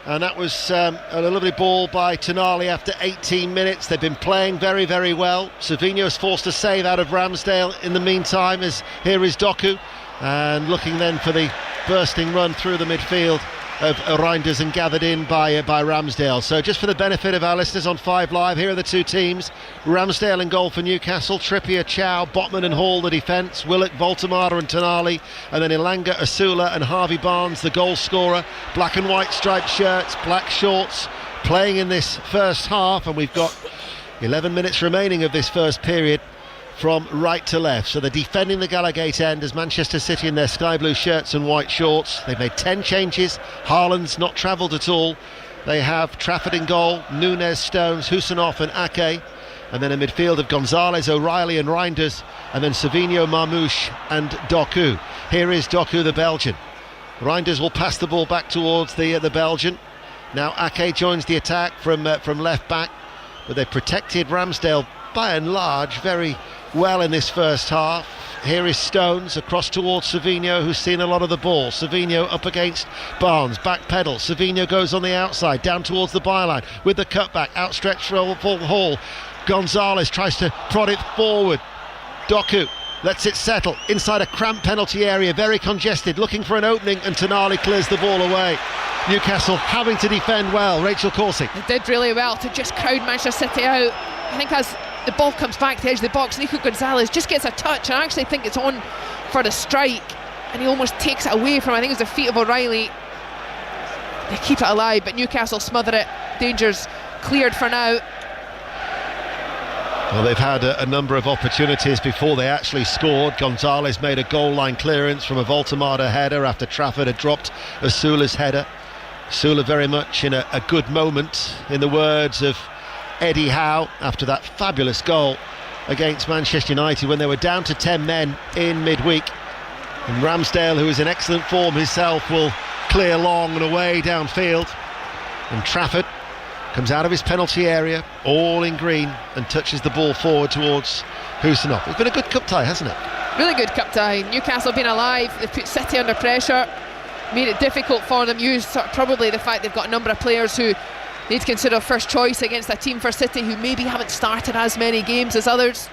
and that was a lovely ball by Tonali after 18 minutes. They've been playing very, very well. Savinho's forced a save out of Ramsdale in the meantime, as here is Doku, and looking then for the bursting run through the midfield of Reinders and gathered in by Ramsdale. So just for the benefit of our listeners on 5 Live, here are the two teams. Ramsdale in goal for Newcastle, Trippier, Chow, Botman and Hall the defence, Willock, Voltemada and Tonali, and then Elanga, Asula and Harvey Barnes the goal scorer. Black and white striped shirts, black shorts, playing in this first half, and we've got 11 minutes remaining of this first period from right to left. So they're defending the Gallowgate end as Manchester City in their sky blue shirts and white shorts. They've made 10 changes. Haaland's not travelled at all. They have Trafford in goal, Núñez, Stones, Husanov and Ake, and then a midfield of Gonzalez, O'Reilly and Reinders, and then Savinho, Marmouche and Doku. Here is Doku, the Belgian. Reinders will pass the ball back towards the Belgian. Now Ake joins the attack from left back, but they protected Ramsdale by and large very well in this first half. Here is Stones across towards Savinho, who's seen a lot of the ball. Savinho up against Barnes, back pedal. Savinho goes on the outside, down towards the byline with the cutback, outstretched for Hall. Gonzalez tries to prod it forward. Doku lets it settle inside a cramped penalty area, very congested, looking for an opening, and Tonali clears the ball away. Newcastle having to defend well. Rachel Coursey.
They did really well to just crowd Manchester City out. I think as the ball comes back to the edge of the box, Nico Gonzalez just gets a touch, and I actually think it's on for the strike, and he almost takes it away from, I think it was the feet of O'Reilly. They keep it alive, but Newcastle smother it. Danger's cleared for now.
Well, they've had a number of opportunities before they actually scored. Gonzalez made a goal line clearance from a Voltemada header after Trafford had dropped Asula's header. Asula very much in a good moment, in the words of Eddie Howe, after that fabulous goal against Manchester United when they were down to 10 men in midweek. And Ramsdale, who is in excellent form himself, will clear long and away downfield, and Trafford comes out of his penalty area all in green and touches the ball forward towards Husanov. It's been a good cup tie, hasn't it?
Really good cup tie. Newcastle been alive, they've put City under pressure, made it difficult for them, used probably the fact they've got a number of players who need to consider first choice against a team for City who maybe haven't started as many games as others.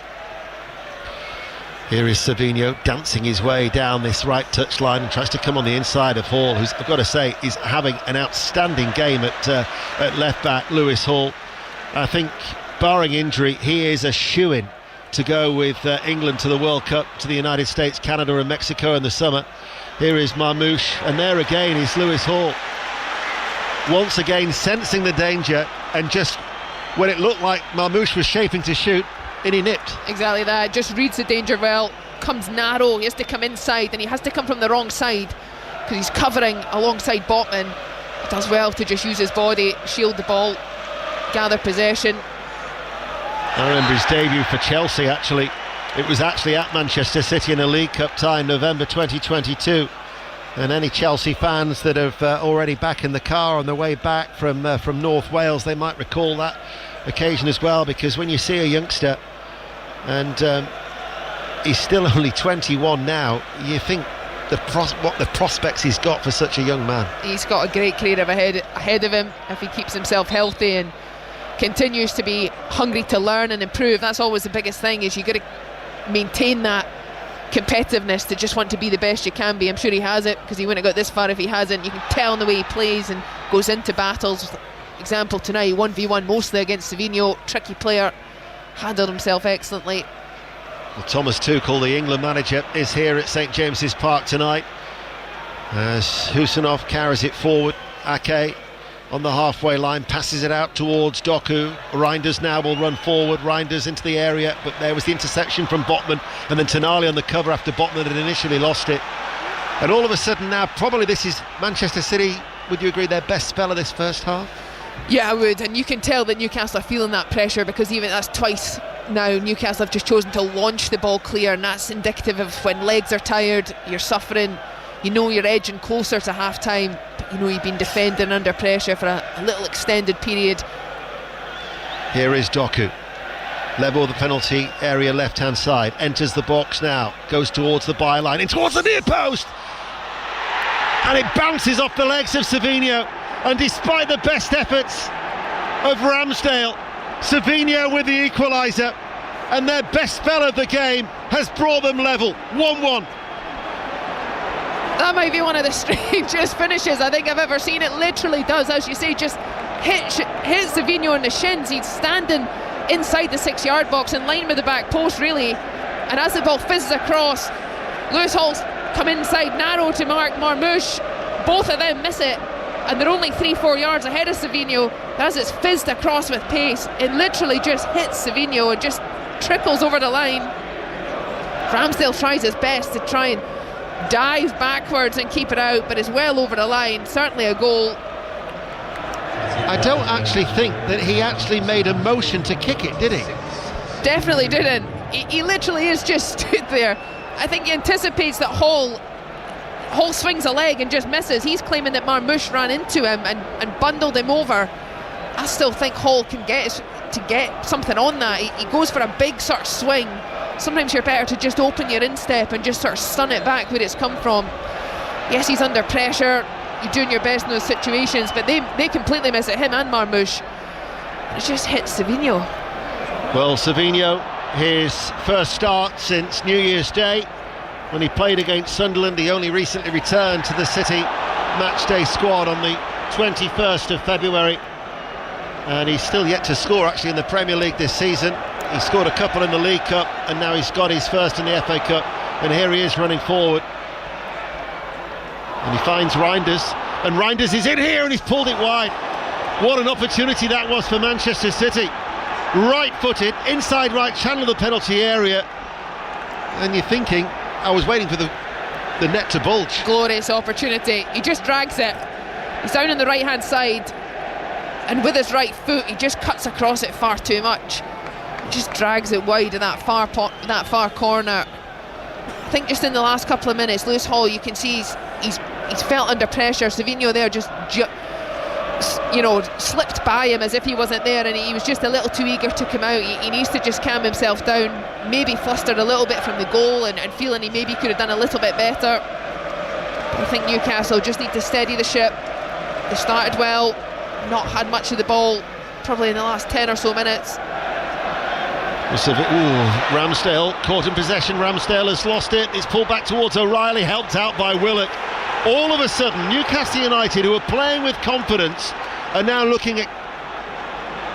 Here is Savinho dancing his way down this right touchline and tries to come on the inside of Hall, who's, I've got to say, is having an outstanding game at left back. Lewis Hall, I think, barring injury, he is a shoo-in to go with England to the World Cup, to the United States, Canada and Mexico in the summer. Here is Marmouche, and there again is Lewis Hall, once again sensing the danger, and just when it looked like Marmouche was shaping to shoot, and he nipped.
Exactly that, just reads the danger well, comes narrow, he has to come inside, and he has to come from the wrong side because he's covering alongside Botman. He does well to just use his body, shield the ball, gather possession.
I remember his debut for Chelsea, actually. It was actually at Manchester City in a League Cup tie in November 2022. And any Chelsea fans that have already back in the car on their way back from North Wales, they might recall that occasion as well, because when you see a youngster, and he's still only 21 now, you think what the prospects he's got for such a young man. He's
got a great career ahead of him if he keeps himself healthy and continues to be hungry to learn and improve. That's always the biggest thing, is you got to maintain that competitiveness to just want to be the best you can be. I'm sure he has it, because he wouldn't have got this far if he hasn't. You can tell in the way he plays and goes into battles. Example tonight, 1v1 mostly against Savinho, tricky player, handled himself excellently.
Well, Thomas Tuchel, the England manager, is here at St James's Park tonight as Husanov carries it forward. Ake on the halfway line, passes it out towards Doku. Reinders now will run forward, Reinders into the area, but there was the interception from Botman, and then Tonali on the cover after Botman had initially lost it. And all of a sudden now, probably this is Manchester City, would you agree, their best spell of this first half?
Yeah, I would, and you can tell that Newcastle are feeling that pressure, because even that's twice now Newcastle have just chosen to launch the ball clear, and that's indicative of when legs are tired, you're suffering, you know you're edging closer to half time, but you know you've been defending under pressure for a little extended period.
Here is Doku. Level of the penalty area left-hand side, enters the box now, goes towards the byline, in towards the near post, and it bounces off the legs of Savinho. And despite the best efforts of Ramsdale, Savinho with the equaliser, and their best spell of the game has brought them level, 1-1.
That might be one of the strangest finishes I think I've ever seen. It literally does, as you say, just hits Savinho on the shins. He's standing inside the 6-yard box in line with the back post, really, and as the ball fizzes across, Lewis Hall's come inside narrow to mark Marmoush. Both of them miss it, and they're only 3-4 yards ahead of Savinho. As it's fizzed across with pace, it literally just hits Savinho and just trickles over the line. Ramsdale tries his best to try and dive backwards and keep it out, but it's well over the line. Certainly a goal.
I don't actually think that he actually made a motion to kick it, did he?
Definitely didn't. He literally is just stood there. I think he anticipates that Hall swings a leg and just misses. He's claiming that Marmoush ran into him and bundled him over. I still think Hall can get something on that. He goes for a big sort of swing. Sometimes you're better to just open your instep and just sort of stun it back where it's come from. Yes, he's under pressure. You're doing your best in those situations, but they completely miss it, him and Marmoush. It just hits Savinho.
Well, Savinho, his first start since New Year's Day, when he played against Sunderland. He only recently returned to the City matchday squad on the 21st of February, and he's still yet to score actually in the Premier League this season. He scored a couple in the League Cup, and now he's got his first in the FA Cup, and here he is running forward. And he finds Reinders, and Reinders is in here and he's pulled it wide. What an opportunity that was for Manchester City. Right-footed, inside right channel of the penalty area, and you're thinking, I was waiting for the net to bulge.
Glorious opportunity. He just drags it. He's down on the right-hand side, and with his right foot he just cuts across it far too much. He just drags it wide in that far corner. I think just in the last couple of minutes, Lewis Hall, you can see he's felt under pressure. Savinho there just slipped by him as if he wasn't there, and he was just a little too eager to come out. He needs to just calm himself down, maybe flustered a little bit from the goal and feeling he maybe could have done a little bit better. But I think Newcastle just need to steady the ship. They started well, not had much of the ball probably in the last 10 or so minutes.
Ramsdale caught in possession. Ramsdale has lost it. It's pulled back towards O'Reilly, helped out by Willock. All of a sudden, Newcastle United, who are playing with confidence, are now looking at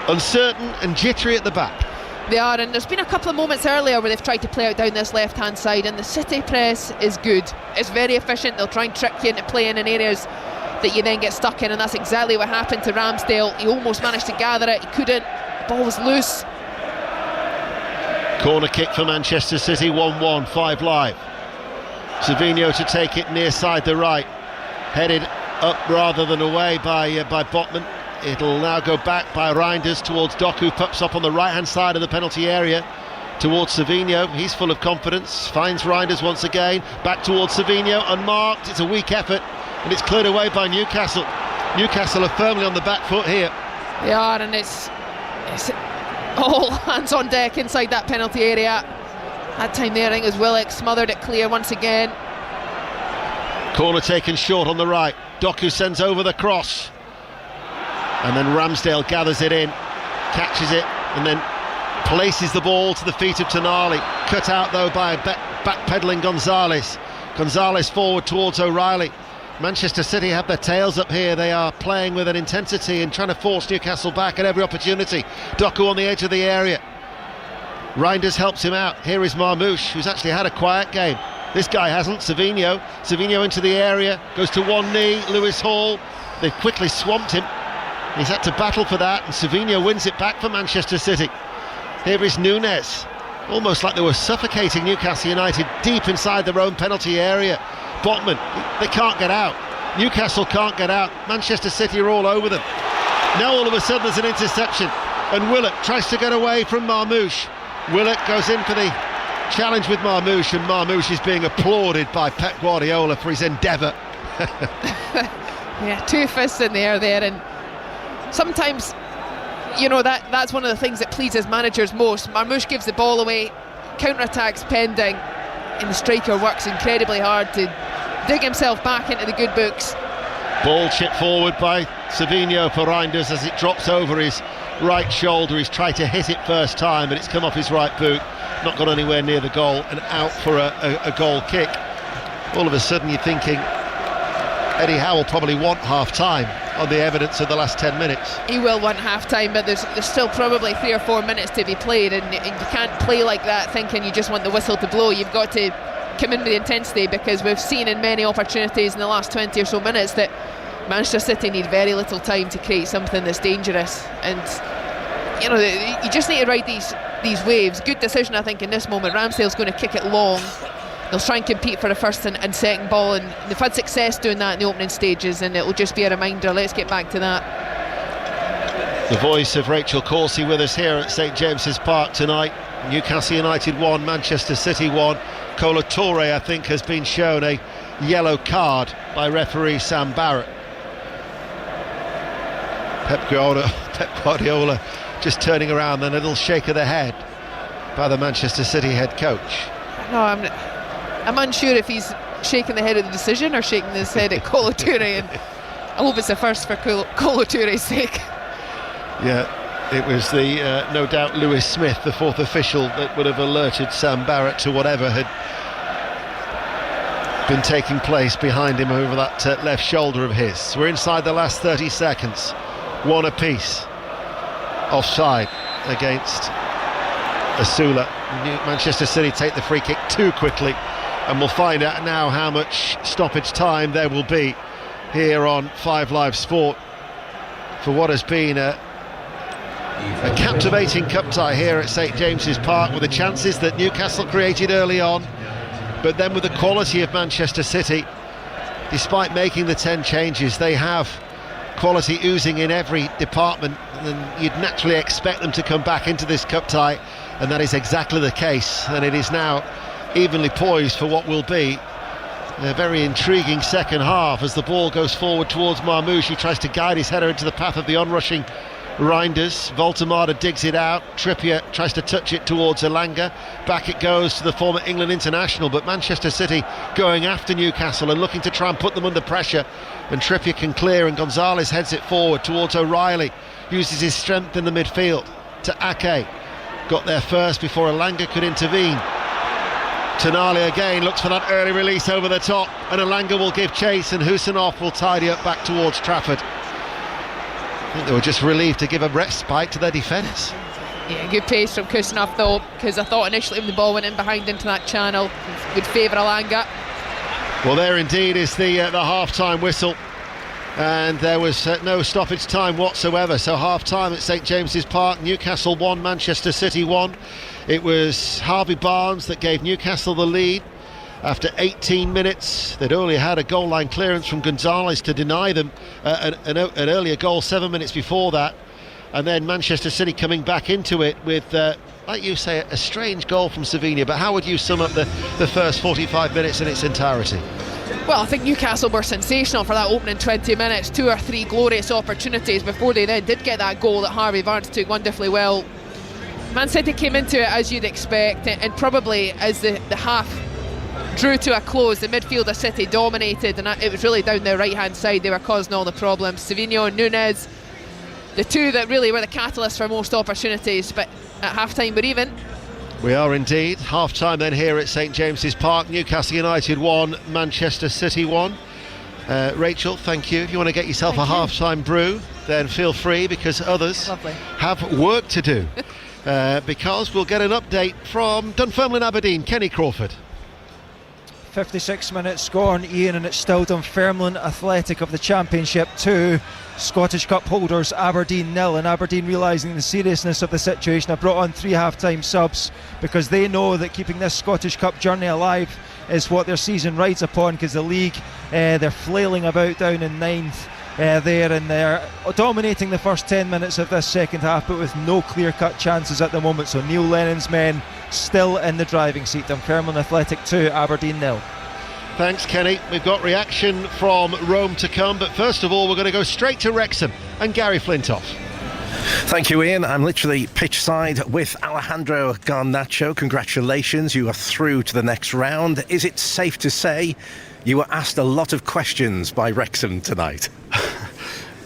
uncertain and jittery at the back.
They are, and there's been a couple of moments earlier where they've tried to play out down this left-hand side, and the City press is good. It's very efficient. They'll try and trick you into playing in areas that you then get stuck in, and that's exactly what happened to Ramsdale. He almost managed to gather it. He couldn't. The ball was loose.
Corner kick for Manchester City, 1-1, 5 live. Savinho to take it near side the right, headed up rather than away by Botman. It'll now go back by Reinders towards Doku, pups up on the right hand side of the penalty area towards Savinho. He's full of confidence, finds Reinders once again, back towards Savinho, unmarked. It's a weak effort and it's cleared away by Newcastle. Newcastle are firmly on the back foot here.
They are, and it's all hands on deck inside that penalty area. That time there I think it was Willock smothered it clear once again.
Corner taken short on the right. Doku sends over the cross, and then Ramsdale gathers it in, catches it, and then places the ball to the feet of Tonali. Cut out though by backpedaling Gonzalez. Gonzalez forward towards O'Reilly. Manchester City have their tails up here. They are playing with an intensity and trying to force Newcastle back at every opportunity. Doku on the edge of the area. Reinders helps him out. Here is Marmoush, who's actually had a quiet game. This guy hasn't. Savinho into the area, goes to one knee. Lewis Hall, they've quickly swamped him. He's had to battle for that, and Savinho wins it back for Manchester City. Here is Núñez, almost like they were suffocating Newcastle United deep inside their own penalty area. Botman, they can't get out. Newcastle can't get out. Manchester City are all over them. Now all of a sudden there's an interception, and Willock tries to get away from Marmoush. Willock goes in for the challenge with Marmoush, and Marmoush is being applauded by Pep Guardiola for his endeavour.
Yeah, two fists in the air there, and sometimes you know, that's one of the things that pleases managers most. Marmoush gives the ball away, counter-attacks pending, and the striker works incredibly hard to dig himself back into the good books.
Ball chipped forward by Savinho for Reinders as it drops over his right shoulder. He's tried to hit it first time, but it's come off his right boot, not got anywhere near the goal, and out for a goal kick. All of a sudden you're thinking Eddie Howe will probably want half-time on the evidence of the last 10 minutes.
He will want half-time, but there's still probably 3 or 4 minutes to be played, and you can't play like that thinking you just want the whistle to blow. You've got to come in with the intensity, because we've seen in many opportunities in the last 20 or so minutes that Manchester City need very little time to create something that's dangerous, and you know, you just need to ride these waves. Good decision, I think, in this moment. Ramsdale's going to kick it long. They'll try and compete for the first and second ball, and they've had success doing that in the opening stages, and it'll just be a reminder, let's get back to that.
The voice of Rachel Coursey with us here at St James's Park tonight. Newcastle United 1, Manchester City 1. Kolo Touré, I think, has been shown a yellow card by referee Sam Barrett. Pep Guardiola just turning around, and a little shake of the head by the Manchester City head coach.
No, I'm unsure if he's shaking the head at the decision or shaking his head at Kolo Touré, and I hope it's a first for Kolo Touré's sake.
Yeah, it was no doubt Lewis Smith, the fourth official, that would have alerted Sam Barrett to whatever had been taking place behind him over that left shoulder of his. We're inside the last 30 seconds, 1 apiece. Offside against Asula. Manchester City take the free kick too quickly, and we'll find out now how much stoppage time there will be here on 5 Live Sport for what has been a captivating cup tie here at St James's Park, with the chances that Newcastle created early on, but then with the quality of Manchester City. Despite making the 10 changes, they have quality oozing in every department, and you'd naturally expect them to come back into this cup tie, and that is exactly the case. And it is now evenly poised for what will be a very intriguing second half as the ball goes forward towards Marmoush. He tries to guide his header into the path of the onrushing Reinders. Voltemada digs it out. Trippier tries to touch it towards Elanga. Back it goes to the former England international, but Manchester City going after Newcastle and looking to try and put them under pressure, and Trippier can clear, and Gonzalez heads it forward towards O'Reilly, uses his strength in the midfield to Ake. Got there first before Elanga could intervene. Tonali again looks for that early release over the top, and Elanga will give chase, and Husanov will tidy up back towards Trafford. I think they were just relieved to give a respite to their defence.
Yeah, good pace from Kusanov though, because I thought initially when the ball went in behind into that channel would favour Elanga.
Well, there indeed is the half-time whistle, and there was no stoppage time whatsoever. So half-time at St James's Park, Newcastle 1, Manchester City 1. It was Harvey Barnes that gave Newcastle the lead. After 18 minutes, they'd only had a goal line clearance from Gonzalez to deny them an earlier goal 7 minutes before that. And then Manchester City coming back into it with, like you say, a strange goal from Savinho. But how would you sum up the first 45 minutes in its entirety?
Well, I think Newcastle were sensational for that opening 20 minutes. 2 or 3 glorious opportunities before they then did get that goal that Harvey Barnes took wonderfully well. Man City came into it as you'd expect, and probably as the half drew to a close, the midfield of City dominated, and it was really down their right hand side they were causing all the problems. Savinho and Nunez, the two that really were the catalysts for most opportunities, but at half time we're even.
We are indeed. Half time then here at St James's Park. Newcastle United 1, Manchester City 1. Rachel, thank you. If you want to get yourself a half time brew, then feel free, because others have work to do. Because we'll get an update from Dunfermline Aberdeen. Kenny Crawford.
56 minutes gone, Ian, and it's still Dunfermline Athletic of the Championship 2, Scottish Cup holders Aberdeen 0, and Aberdeen realising the seriousness of the situation have brought on 3 half-time subs, because they know that keeping this Scottish Cup journey alive is what their season rides upon, because the league, they're flailing about down in 9th there, and they're dominating the first 10 minutes of this second half, but with no clear-cut chances at the moment. So Neil Lennon's men still in the driving seat. Dunfermline Athletic 2, Aberdeen 0.
Thanks, Kenny. We've got reaction from Rome to come, but first of all we're going to go straight to Wrexham and Gary Flintoff.
Thank you, Ian. I'm literally pitch side with Alejandro Garnacho. Congratulations, you are through to the next round. Is it safe to say you were asked a lot of questions by Wrexham tonight?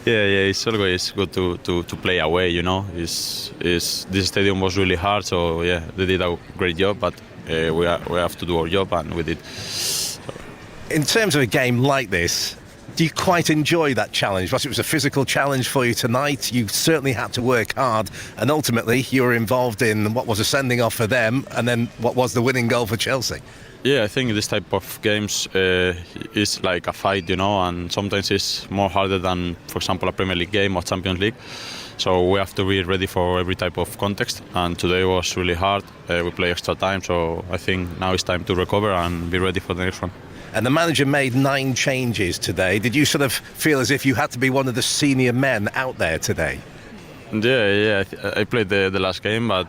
Yeah, it's always good to play away, you know. This stadium was really hard, so yeah, they did a great job, but we have to do our job, and we did.
In terms of a game like this, do you quite enjoy that challenge? Because it was a physical challenge for you tonight. You certainly had to work hard, and ultimately you were involved in what was a sending off for them, and then what was the winning goal for Chelsea.
Yeah, I think this type of games is like a fight, you know, and sometimes it's more harder than, for example, a Premier League game or Champions League. So we have to be ready for every type of context, and today was really hard. We play extra time, so I think now it's time to recover and be ready for the next one.
And the manager made 9 changes today. Did you sort of feel as if you had to be one of the senior men out there today?
Yeah. I played the last game, but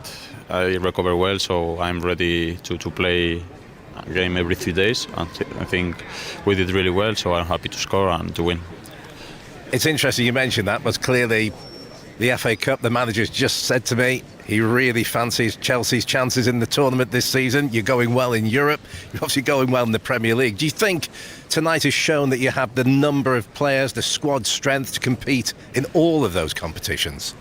I recovered well, so I'm ready to play a game every 3 days. And I think we did really well, so I'm happy to score and to win.
It's interesting you mentioned that, but clearly the FA Cup, the manager's just said to me he really fancies Chelsea's chances in the tournament this season. You're going well in Europe, you're obviously going well in the Premier League. Do you think tonight has shown that you have the number of players, the squad strength to compete in all of those competitions?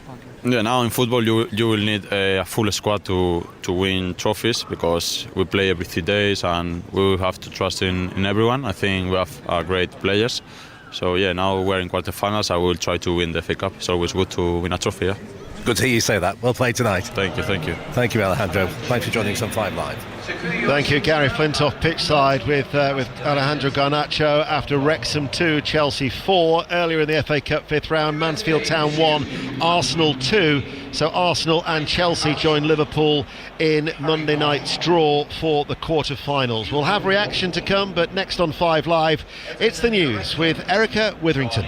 Yeah, now in football you will need a full squad to win trophies, because we play every 3 days and we will have to trust in everyone. I think we have great players. So yeah, now we're in quarterfinals. I will try to win the FA Cup. It's always good to win a trophy. Yeah?
Good to hear you say that. Well played tonight.
Thank you.
Thank you, Alejandro. Thanks for joining us on 5 Live.
Thank you, Gary Flintoff, pitch side with Alejandro Garnacho after Wrexham 2, Chelsea 4. Earlier in the FA Cup 5th round, Mansfield Town 1, Arsenal 2. So Arsenal and Chelsea join Liverpool in Monday night's draw for the quarter-finals. We'll have reaction to come, but next on 5 Live, it's the news with Erica Witherington.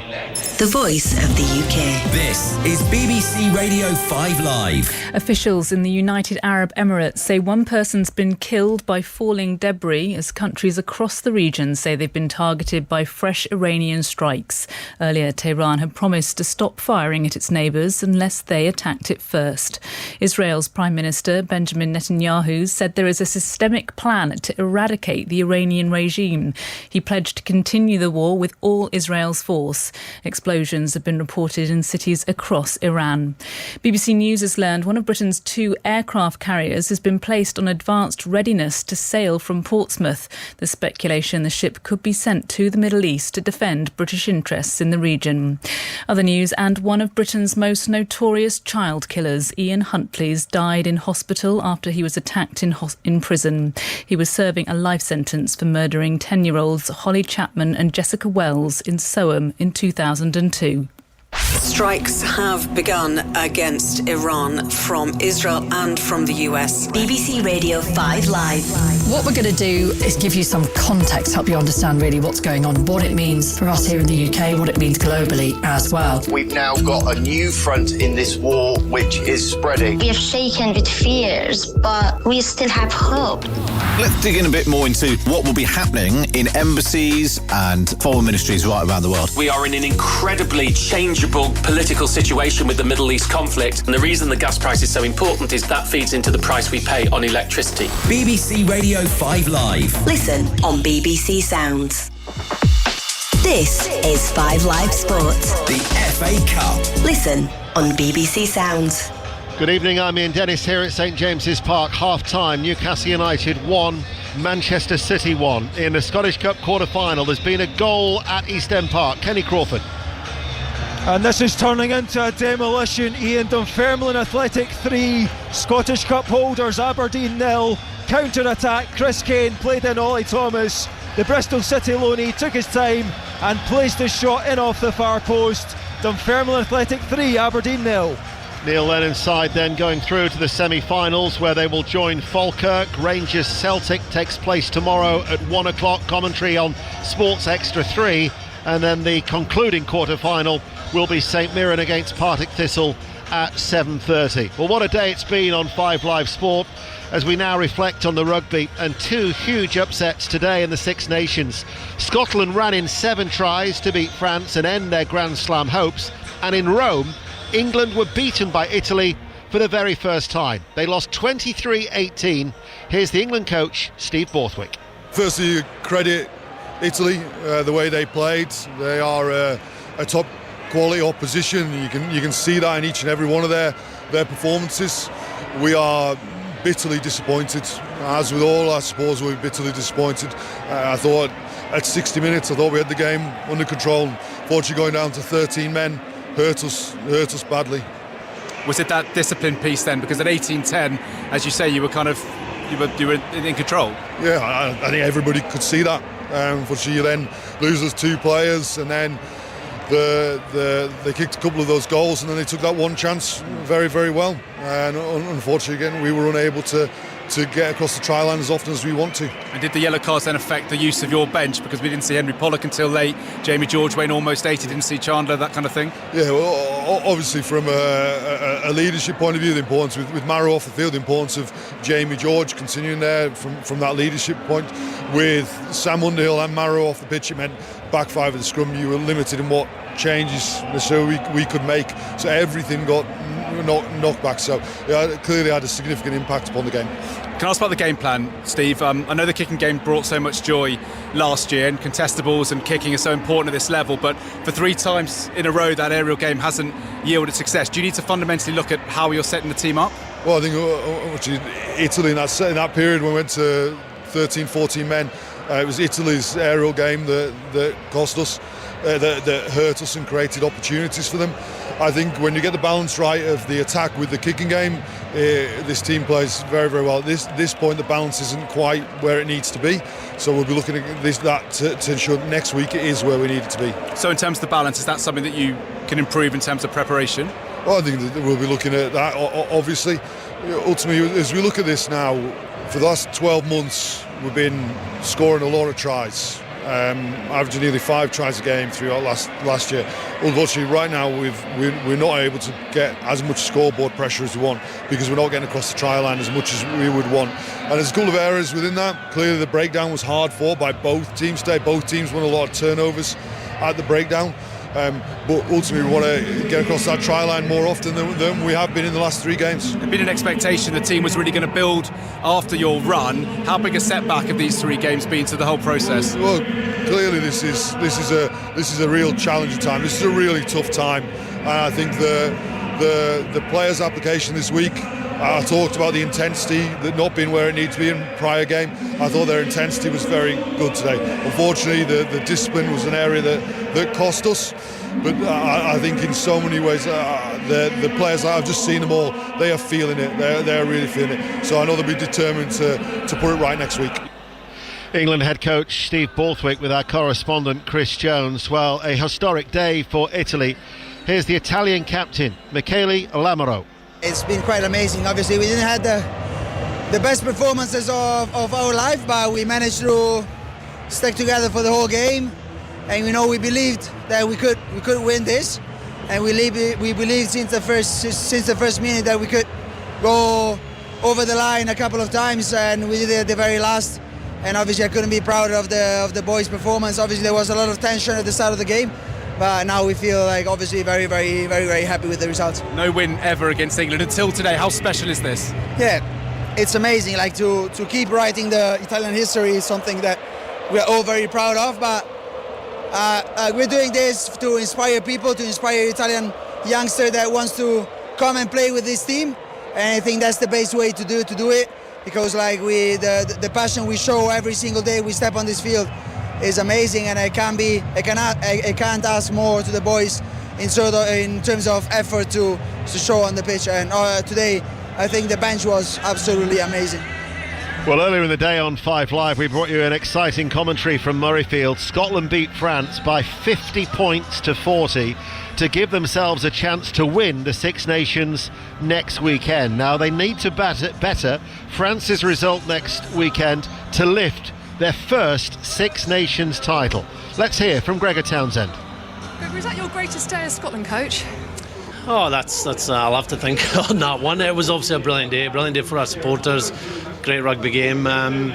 The voice of the UK.
This is BBC Radio 5 Live.
Officials in the United Arab Emirates say one person's been killed by falling debris as countries across the region say they've been targeted by fresh Iranian strikes. Earlier, Tehran had promised to stop firing at its neighbours unless they attacked it first. Israel's Prime Minister Benjamin Netanyahu said there is a systemic plan to eradicate the Iranian regime. He pledged to continue the war with all Israel's force. Explosions have been reported in cities across Iran. BBC News has learned one of Britain's 2 aircraft carriers has been placed on advanced readiness to sail from Portsmouth. There's speculation the ship could be sent to the Middle East to defend British interests in the region. Other news, and one of Britain's most notorious child killers, Ian Huntley's, died in hospital after he was attacked in prison. He was serving a life sentence for murdering 10-year-olds Holly Chapman and Jessica Wells in Soham in 2002.
Strikes have begun against Iran from Israel and from the US.
BBC Radio 5 Live. What we're going to do is give you some context, help you understand really what's going on, what it means for us here in the UK, what it means globally as well.
We've now got a new front in this war which is spreading.
We are shaken with fears, but we still have hope.
Let's dig in a bit more into what will be happening in embassies and foreign ministries right around the world.
We are in an incredibly changeable political situation with the Middle East conflict, and the reason the gas price is so important is that feeds into the price we pay on electricity.
BBC Radio 5 Live.
Listen on BBC Sounds. This is 5 Live Sports.
The FA Cup.
Listen on BBC Sounds.
Good evening, I'm Ian Dennis here at St James's Park. Half-time, Newcastle United 1, Manchester City 1. In the Scottish Cup quarter-final, there's been a goal at East End Park. Kenny Crawford.
And this is turning into a demolition. Ian, Dunfermline Athletic 3, Scottish Cup holders Aberdeen 0. Counter-attack, Chris Kane played in Ollie Thomas. The Bristol City loanee took his time and placed his shot in off the far post. Dunfermline Athletic 3, Aberdeen 0.
Neil Lennon's side then going through to the semi-finals where they will join Falkirk. Rangers Celtic takes place tomorrow at 1 o'clock. Commentary on Sports Extra 3. And then the concluding quarter-final will be St Mirren against Partick Thistle at 7:30. Well, what a day it's been on 5 Live Sport as we now reflect on the rugby, and 2 huge upsets today in the Six Nations. Scotland ran in 7 tries to beat France and end their Grand Slam hopes, and in Rome, England were beaten by Italy for the very first time. They lost 23-18. Here's the England coach, Steve Borthwick.
Firstly, credit Italy, the way they played. They are a top quality opposition. You can see that in each and every one of their performances. We are bitterly disappointed, as with all our supporters. We're bitterly disappointed. I thought at 60 minutes, I thought we had the game under control. Fortunately, going down to 13 men hurt us badly.
Was it that discipline piece then? Because at 18-10, as you say, you were in control.
Yeah, I think everybody could see that. Unfortunately, you then lose those two players, and then they kicked a couple of those goals, and then they took that one chance very, very well. And unfortunately, again, we were unable to get across the try line as often as we want to.
And did the yellow cards then affect the use of your bench? Because we didn't see Henry Pollock until late, Jamie George weighing almost 80, didn't see Chandler, that kind of thing?
Yeah, well, obviously from a leadership point of view, the importance with Maro off the field, the importance of Jamie George continuing there from that leadership point. With Sam Underhill and Maro off the pitch, it meant back five of the scrum, you were limited in what changes we could make. So everything got knocked back. So yeah, it clearly had a significant impact upon the game.
Can I ask about the game plan, Steve? I know the kicking game brought so much joy last year, and contestables and kicking are so important at this level, but for 3 times in a row that aerial game hasn't yielded success. Do you need to fundamentally look at how you're setting the team up?
Well, I think Italy in that period when we went to 13, 14 men, it was Italy's aerial game that cost us, that hurt us and created opportunities for them. I think when you get the balance right of the attack with the kicking game, this team plays very, very well. At this point, the balance isn't quite where it needs to be. So we'll be looking at that to ensure that next week it is where we need it to be.
So in terms of the balance, is that something that you can improve in terms of preparation?
Well, I think that we'll be looking at that, obviously. Ultimately, as we look at this now, for the last 12 months, we've been scoring a lot of tries. Averaging nearly 5 tries a game throughout last year. Unfortunately, right now we're not able to get as much scoreboard pressure as we want because we're not getting across the try line as much as we would want. And there's a couple of errors within that. Clearly, the breakdown was hard fought by both teams today. Both teams won a lot of turnovers at the breakdown. But ultimately we want to get across that try line more often than we have been in the last 3 games.
There'd been an expectation the team was really going to build after your run. How big a setback have these 3 games been to the whole process?
Well, clearly this is a real challenging time. This is a really tough time, and I think the players' application this week. I talked about the intensity that not being where it needed to be in prior game. I thought their intensity was very good today. Unfortunately, the discipline was an area that cost us. But I think in so many ways, the players, I've just seen them all, they are feeling it. They're really feeling it. So I know they'll be determined to put it right next week.
England head coach Steve Borthwick with our correspondent Chris Jones. Well, a historic day for Italy. Here's the Italian captain, Michele Lamaro.
It's been quite amazing. Obviously, we didn't have the best performances of our life, but we managed to stick together for the whole game. And we believed that we could win this, and we believed since the first minute that we could go over the line a couple of times, and we did it at the very last. And obviously, I couldn't be prouder of the boys' performance. Obviously, there was a lot of tension at the start of the game. But now we feel like obviously very, very, very, very happy with the results.
No win ever against England until today. How special is this?
Yeah, it's amazing. Like to keep writing the Italian history is something that we're all very proud of. But we're doing this to inspire people, to inspire Italian youngster that wants to come and play with this team. And I think that's the best way to do it. Because like the passion we show every single day we step on this field is amazing, and I can't ask more to the boys in terms of effort to show on the pitch. And today, I think the bench was absolutely amazing.
Well, earlier in the day on 5 Live, we brought you an exciting commentary from Murrayfield. Scotland beat France by 50 points to 40 to give themselves a chance to win the Six Nations next weekend. Now, they need to better France's result next weekend to lift their first Six Nations title. Let's hear from Gregor Townsend.
Gregor, is that your greatest day as Scotland coach?
Oh, that's I'll have to think on that one. It was obviously a brilliant day for our supporters. Great rugby game. The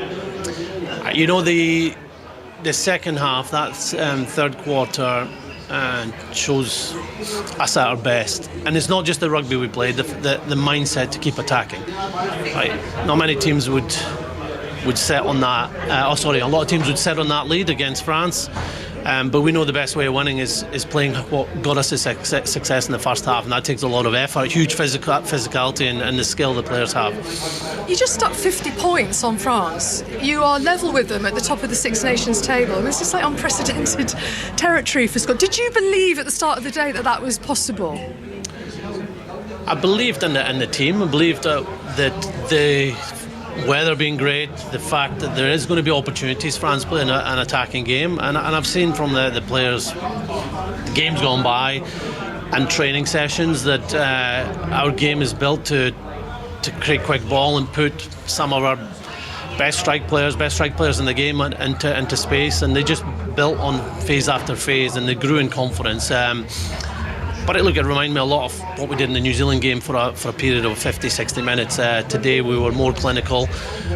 second half, that third quarter, and shows us at our best. And it's not just the rugby we played, the mindset to keep attacking. Right? Not many teams would set on that. A lot of teams would set on that lead against France. But we know the best way of winning is playing what got us a success in the first half, and that takes a lot of effort, huge physicality and the skill the players have.
You just stuck 50 points on France. You are level with them at the top of the Six Nations table. And it's just like unprecedented territory for Scotland. Did you believe at the start of the day that was possible?
I believed in the team. I believed that the weather being great, the fact that there is going to be opportunities. France play an attacking game, and I've seen from the players, the games gone by and training sessions, that our game is built to create quick ball and put some of our best strike players in the game into space, and they just built on phase after phase, and they grew in confidence. But it reminded me a lot of what we did in the New Zealand game for a period of 50-60 minutes. Today we were more clinical,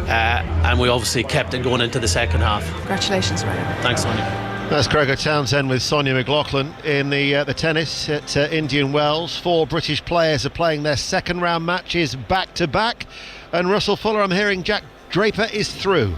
and we obviously kept it going into the second half.
Congratulations, Ryan.
Thanks, Sonia.
That's Gregor Townsend with Sonia McLaughlin. In the tennis at Indian Wells, 4 British players are playing their second round matches back to back, and Russell Fuller, I'm hearing Jack Draper is through.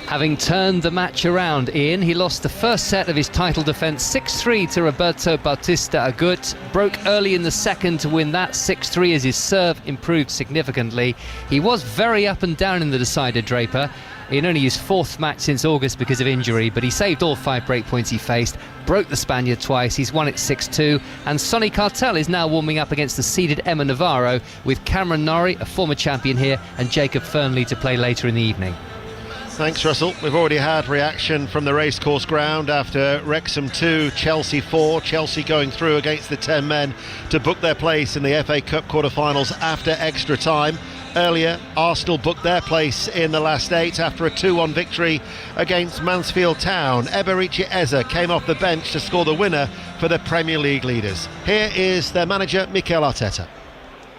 Having turned the match around, Ian, he lost the first set of his title defence 6-3 to Roberto Bautista Agut, broke early in the second to win that 6-3 as his serve improved significantly. He was very up and down in the decider, Draper. In only his 4th match since August because of injury, but he saved all 5 break points he faced, broke the Spaniard twice, he's won it 6-2, and Sonny Cartel is now warming up against the seeded Emma Navarro, with Cameron Norrie, a former champion here, and Jacob Fernley to play later in the evening.
Thanks, Russell. We've already had reaction from the racecourse ground after Wrexham 2, Chelsea 4. Chelsea going through against the 10 men to book their place in the FA Cup quarter-finals after extra time. Earlier, Arsenal booked their place in the last 8 after a 2-1 victory against Mansfield Town. Eberechi Eze came off the bench to score the winner for the Premier League leaders. Here is their manager, Mikel Arteta.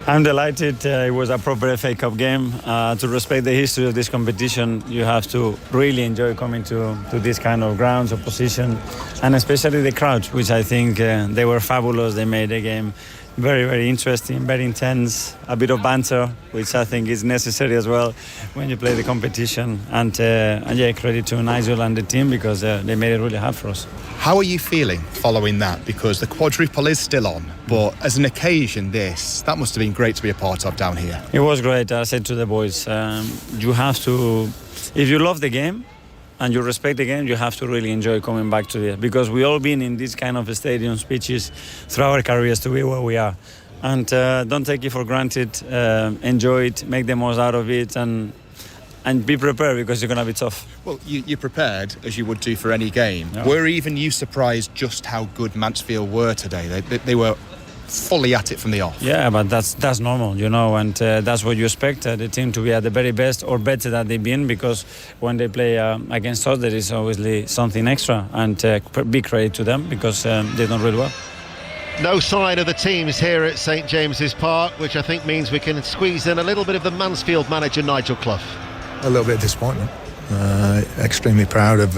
I'm delighted. It was a proper FA Cup game. To respect the history of this competition, you have to really enjoy coming to this kind of grounds, opposition, and especially the crowd, which I think they were fabulous. They made the game very, very interesting, very intense, a bit of banter, which I think is necessary as well when you play the competition. And yeah, credit to Nigel and the team, because they made it really hard for us.
How are you feeling following that? Because the quadruple is still on, but as an occasion that must have been great to be a part of down here.
It was great. I said to the boys, you have to, if you love the game and you respect the game, you have to really enjoy coming back to it, because we all been in this kind of stadiums, pitches throughout our careers to be where we are. And don't take it for granted. Enjoy it, make the most out of it, and be prepared, because you're going to be tough.
Well, you're prepared, as you would do for any game.
Yeah.
Were even you surprised just how good Mansfield were today? They were fully at it from the off.
Yeah, but that's normal, you know, and that's what you expect, the team to be at the very best or better than they've been, because when they play against us, there is obviously something extra, and big credit to them, because they've done really well.
No sign of the teams here at St James's Park, which I think means we can squeeze in a little bit of the Mansfield manager, Nigel Clough.
A little bit of disappointment. Extremely proud of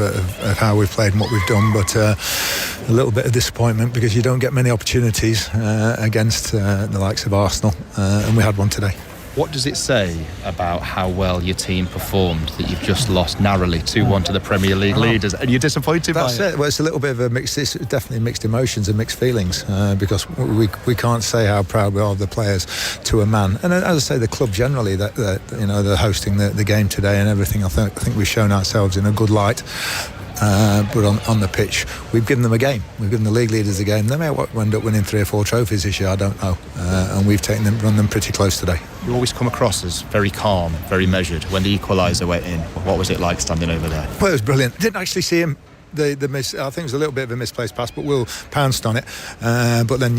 how we've played and what we've done, but a little bit of disappointment because you don't get many opportunities against the likes of Arsenal, and we had one today.
What does it say about how well your team performed that you've just lost narrowly 2-1 to the Premier League leaders, and you're disappointed by it?
Well, it's a little bit of a mix. It's definitely mixed emotions and mixed feelings, because we can't say how proud we are of the players to a man. And as I say, the club generally, that you know, they're hosting the game today and everything. I think we've shown ourselves in a good light. But on the pitch, we've given them a game. We've given the league leaders a game. They may end up winning 3 or 4 trophies this year, I don't know. And we've run them pretty close today.
You always come across as very calm, very measured. When the equaliser went in, what was it like standing over there?
Well, it was brilliant. Didn't actually see him. The miss, I think it was a little bit of a misplaced pass, but Will pounced on it. But then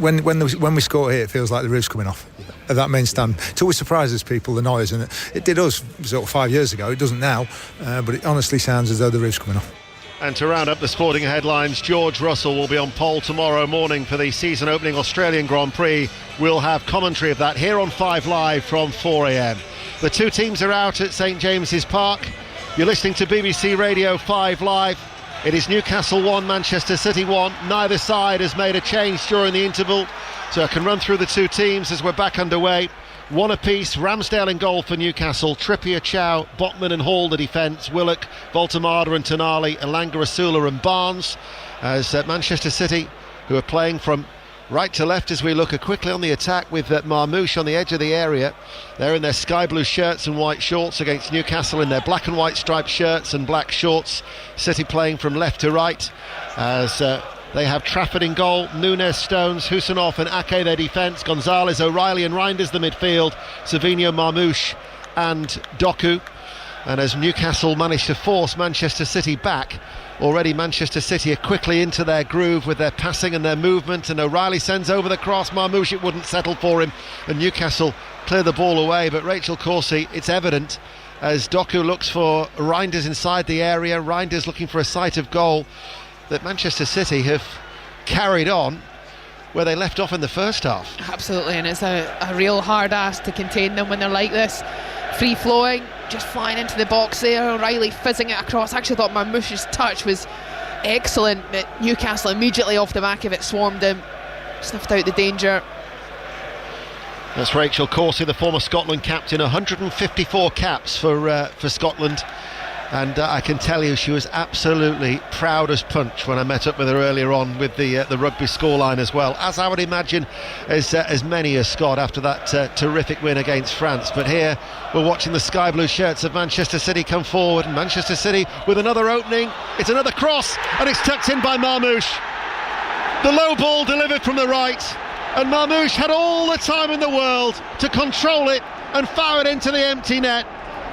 when we score here, it feels like the roof's coming off. That main stand. It always surprises people, the noise, and it did us sort of 5 years ago. It doesn't now, but it honestly sounds as though the roof's coming off.
And to round up the sporting headlines, George Russell will be on pole tomorrow morning for the season opening Australian Grand Prix. We'll have commentary of that here on 5 Live from 4 a.m. The 2 teams are out at St James's Park. You're listening to BBC Radio 5 Live. It is Newcastle 1, Manchester City 1. Neither side has made a change during the interval, so I can run through the two teams as we're back underway. One apiece, Ramsdale in goal for Newcastle, Trippier, Chow, Botman and Hall the defence, Willock, Voltemada and Tonali, Elanga, Asula and Barnes. As Manchester City, who are playing from right to left as we look quickly on the attack with Marmoush on the edge of the area. They're in their sky blue shirts and white shorts against Newcastle in their black and white striped shirts and black shorts. City playing from left to right as they have Trafford in goal, Núñez, Stones, Husanov and Ake their defence, Gonzalez, O'Reilly and Reinders the midfield, Savinho, Marmoush and Doku. And as Newcastle managed to force Manchester City back, already Manchester City are quickly into their groove with their passing and their movement, and O'Reilly sends over the cross, Marmoush, it wouldn't settle for him, and Newcastle clear the ball away. But Rachel Corsie, it's evident as Doku looks for Reinders inside the area, Reinders looking for a sight of goal, that Manchester City have carried on where they left off in the first half.
Absolutely, and it's a real hard ask to contain them when they're like this. Free flowing, just flying into the box there, O'Reilly fizzing it across. I actually thought Marmoush's touch was excellent, but Newcastle immediately off the back of it swarmed him, snuffed out the danger.
That's Rachel Corsie, the former Scotland captain, 154 caps for Scotland. And I can tell you she was absolutely proud as punch when I met up with her earlier on with the rugby scoreline as well, as I would imagine as many as Scott after that terrific win against France. But here we're watching the sky blue shirts of Manchester City come forward, and Manchester City with another opening. It's another cross and it's tucked in by Marmoush. The low ball delivered from the right, and Marmoush had all the time in the world to control it and fire it into the empty net.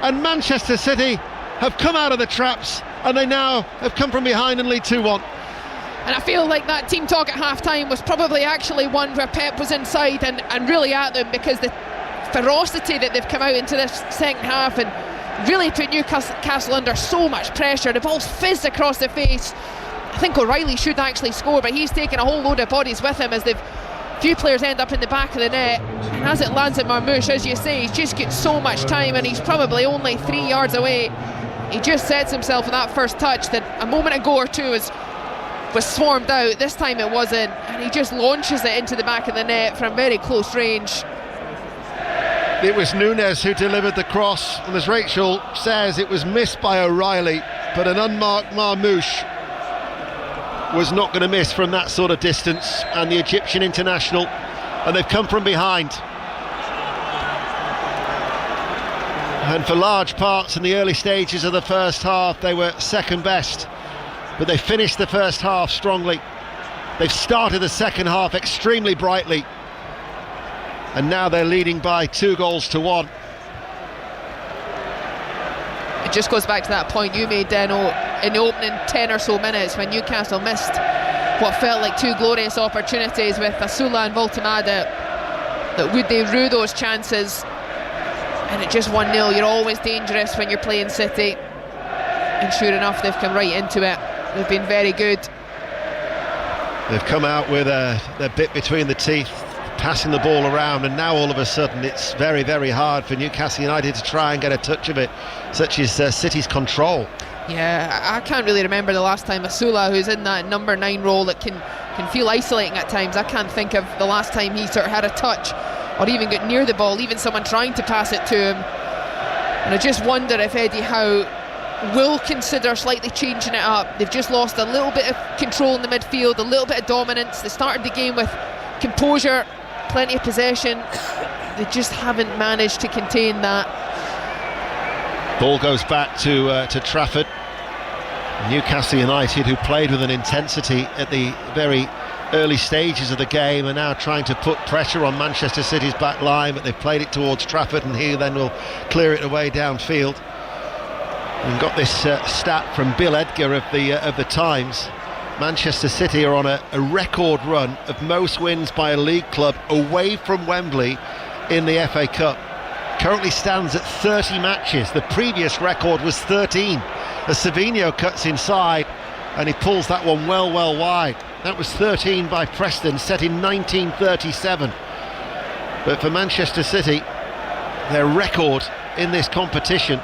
And Manchester City have come out of the traps, and they now have come from behind and lead 2-1.
And I feel like that team talk at half-time was probably actually one where Pep was inside and really at them, because the ferocity that they've come out into this second half and really put Newcastle under so much pressure. The ball's fizzed across the face. I think O'Reilly should actually score, but he's taken a whole load of bodies with him as few players end up in the back of the net, and as it lands at Marmoush, as you say, he's just got so much time, and he's probably only 3 yards away. He just sets himself in that first touch that a moment ago or two was swarmed out. This time it wasn't, and he just launches it into the back of the net from very close range.
It was Núñez who delivered the cross, and as Rachel says, it was missed by O'Reilly, but an unmarked Marmoush was not going to miss from that sort of distance, and the Egyptian international, and they've come from behind. And for large parts in the early stages of the first half, they were second best, but they finished the first half strongly. They've started the second half extremely brightly, and now they're leading by 2-1.
It just goes back to that point you made, Deno, in the opening 10 or so minutes when Newcastle missed what felt like two glorious opportunities with Asula and Voltemada, that would they rue those chances? And it just 1-0. You're always dangerous when you're playing City, and sure enough they've come right into it. They've been very good.
They've come out with their bit between the teeth, passing the ball around, and now all of a sudden it's very, very hard for Newcastle United to try and get a touch of it, such as City's control.
Yeah, I can't really remember the last time Asula, who's in that number 9 role that can feel isolating at times, I can't think of the last time he sort of had a touch or even got near the ball, even someone trying to pass it to him. And I just wonder if Eddie Howe will consider slightly changing it up. They've just lost a little bit of control in the midfield, a little bit of dominance. They started the game with composure, plenty of possession. They just haven't managed to contain that.
Ball goes back to Trafford. Newcastle United, who played with an intensity at the very early stages of the game, are now trying to put pressure on Manchester City's back line, but they've played it towards Trafford, and he then will clear it away downfield. And got this stat from Bill Edgar of the Times. Manchester City are on a record run of most wins by a league club away from Wembley in the FA Cup. Currently stands at 30 matches. The previous record was 13. As Savinho cuts inside and he pulls that one well wide. That was 13 by Preston, set in 1937. But for Manchester City, their record in this competition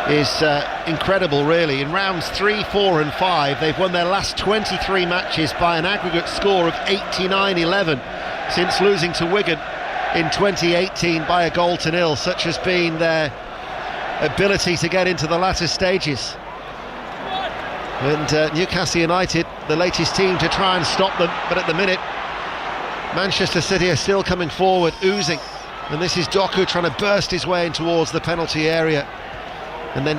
is incredible, really. In rounds 3, 4 and 5, they've won their last 23 matches by an aggregate score of 89-11 since losing to Wigan in 2018 by a 0-0. Such has been their ability to get into the latter stages. And Newcastle United, the latest team to try and stop them, but at the minute Manchester City are still coming forward, oozing, and this is Doku trying to burst his way in towards the penalty area, and then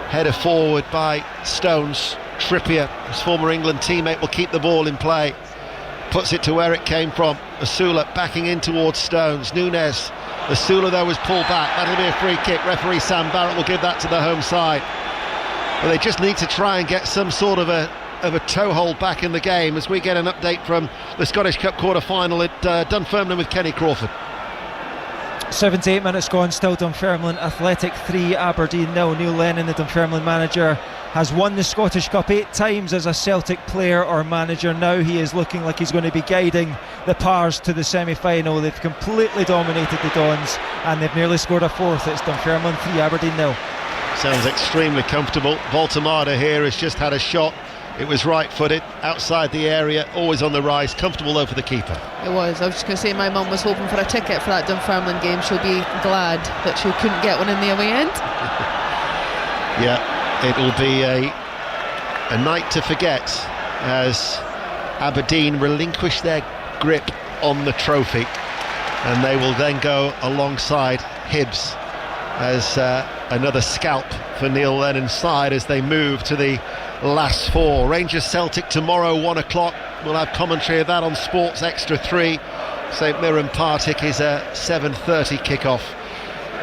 header forward by Stones. Trippier, his former England teammate, will keep the ball in play, puts it to where it came from. Asula backing in towards Stones. Nunes. Asula though was pulled back. That'll be a free kick. Referee Sam Barrett will give that to the home side. Well, they just need to try and get some sort of a toehold back in the game as we get an update from the Scottish Cup quarter-final at Dunfermline with Kenny Crawford.
78 minutes gone, still Dunfermline Athletic 3, Aberdeen 0. Neil Lennon, the Dunfermline manager, has won the Scottish Cup 8 times as a Celtic player or manager. Now he is looking like he's going to be guiding the Pars to the semi-final. They've completely dominated the Dons and they've nearly scored a fourth. It's Dunfermline 3, Aberdeen 0.
Sounds extremely comfortable. Voltemada here has just had a shot. It was right-footed, outside the area, always on the rise, comfortable over the keeper.
It was. I was just going to say my mum was hoping for a ticket for that Dunfermline game. She'll be glad that she couldn't get one in the away end.
Yeah, it'll be a night to forget as Aberdeen relinquish their grip on the trophy, and they will then go alongside Hibs as another scalp for Neil Lennon's side as they move to the last four. Rangers Celtic tomorrow 1 o'clock. We'll have commentary of that on Sports Extra 3. St Mirren Partick is a 7:30 kickoff.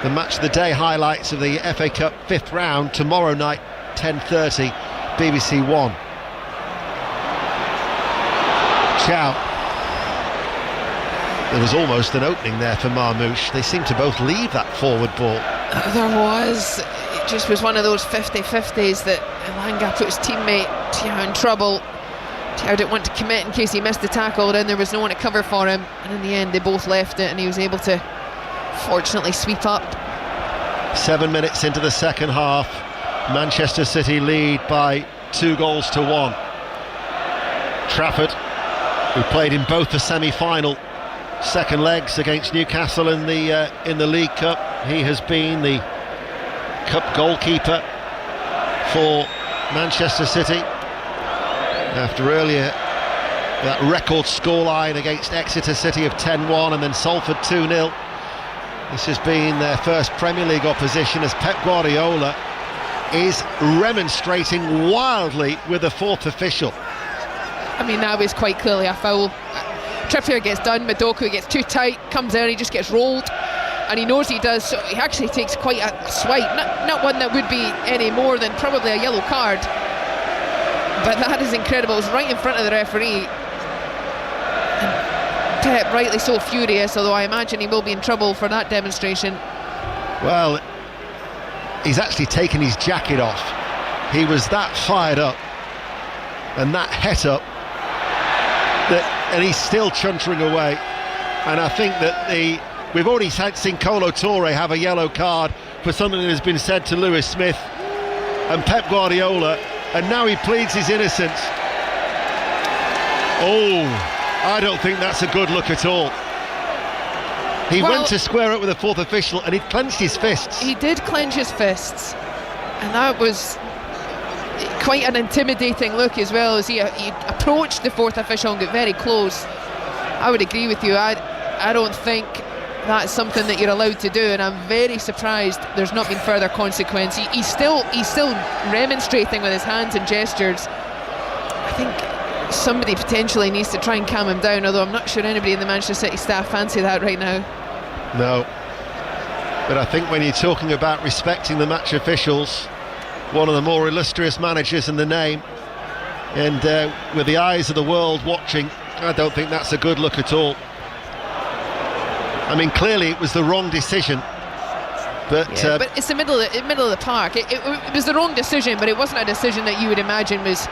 The match of the day highlights of the FA Cup 5th round tomorrow night 10:30 BBC One. Chow. There was almost an opening there for Marmouche. They seemed to both leave that forward ball.
There was. It just was one of those 50-50s that Elanga put his teammate Thiaw in trouble. Thiaw didn't want to commit in case he missed the tackle, then there was no one to cover for him, and in the end they both left it and he was able to fortunately sweep up.
7 minutes into the second half, Manchester City lead by 2-1. Trafford, who played in both the semi-final second legs against Newcastle in the League Cup, he has been the Cup goalkeeper for Manchester City after earlier that record scoreline against Exeter City of 10-1 and then Salford 2-0. This has been their first Premier League opposition as Pep Guardiola is remonstrating wildly with the fourth official.
I mean, that was quite clearly a foul. Trippier gets done, Madoku gets too tight, comes in, he just gets rolled, and he knows he does, so he actually takes quite a swipe, not one that would be any more than probably a yellow card, but that is incredible. It's right in front of the referee, and Pep rightly so furious, although I imagine he will be in trouble for that demonstration.
Well, he's actually taken his jacket off. He was that fired up and that het up and he's still chuntering away, and I think that we've already seen Kolo Touré have a yellow card for something that has been said to Lewis Smith and Pep Guardiola, and now he pleads his innocence. Oh, I don't think that's a good look at all. He went to square up with the fourth official and he clenched his fists.
He did clench his fists, and that was quite an intimidating look as well, as he approached the fourth official and got very close. I would agree with you. I don't think that's something that you're allowed to do, and I'm very surprised there's not been further consequence. He's still remonstrating with his hands and gestures. I think somebody potentially needs to try and calm him down, although I'm not sure anybody in the Manchester City staff fancy that right now.
No, but I think when you're talking about respecting the match officials, one of the more illustrious managers in the name, and with the eyes of the world watching, I don't think that's a good look at all. I mean, clearly it was the wrong decision, but
it's the middle of the park. It was the wrong decision, but it wasn't a decision that you would imagine was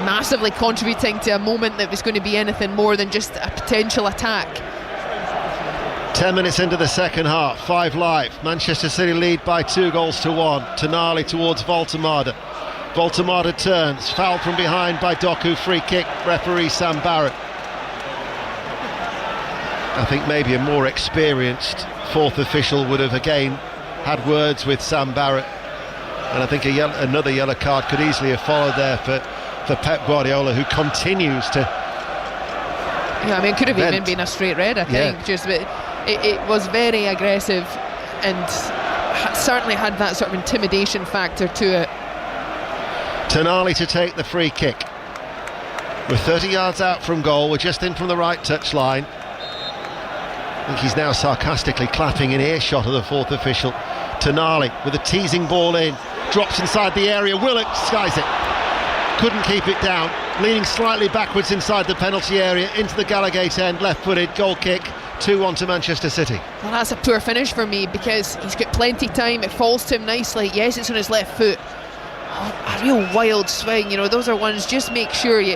massively contributing to a moment that was going to be anything more than just a potential attack.
10 minutes into the second half, 5 live. Manchester City lead by 2-1. Tonali towards Voltemada. Voltemada turns, fouled from behind by Doku, free kick, referee Sam Barrett. I think maybe a more experienced fourth official would have again had words with Sam Barrett, and I think another yellow card could easily have followed there for Pep Guardiola, who continues to...
Yeah, I mean, it could have even been a straight red, I think. Just it was very aggressive and certainly had that sort of intimidation factor to it.
Tonali to take the free kick. We're 30 yards out from goal. We're just in from the right touchline. I think he's now sarcastically clapping in earshot of the fourth official. Tonali with a teasing ball in, drops inside the area. Willock skies it. Couldn't keep it down. Leaning slightly backwards inside the penalty area, into the Gallagate end, left-footed, goal kick. 2-1 to Manchester City.
Well, that's a poor finish for me, because he's got plenty of time. It falls to him nicely. Yes, it's on his left foot. A real wild swing, those are ones, just make sure you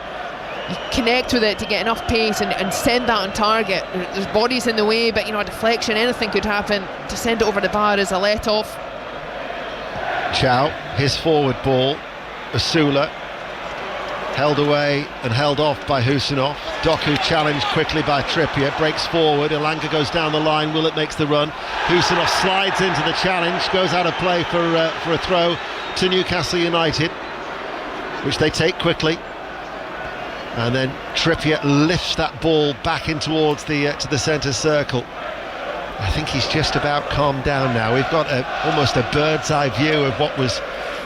connect with it to get enough pace and send that on target. There's bodies in the way, but a deflection, anything could happen. To send it over the bar is a let-off.
Chow, his forward ball. Asula held away and held off by Husinov. Doku challenged quickly by Trippier, breaks forward, Elanga goes down the line, Willett makes the run. Husinov slides into the challenge, goes out of play for a throw to Newcastle United, which they take quickly. And then Trippier lifts that ball back in towards the to the centre circle. I think he's just about calmed down now. We've got almost a bird's eye view of what was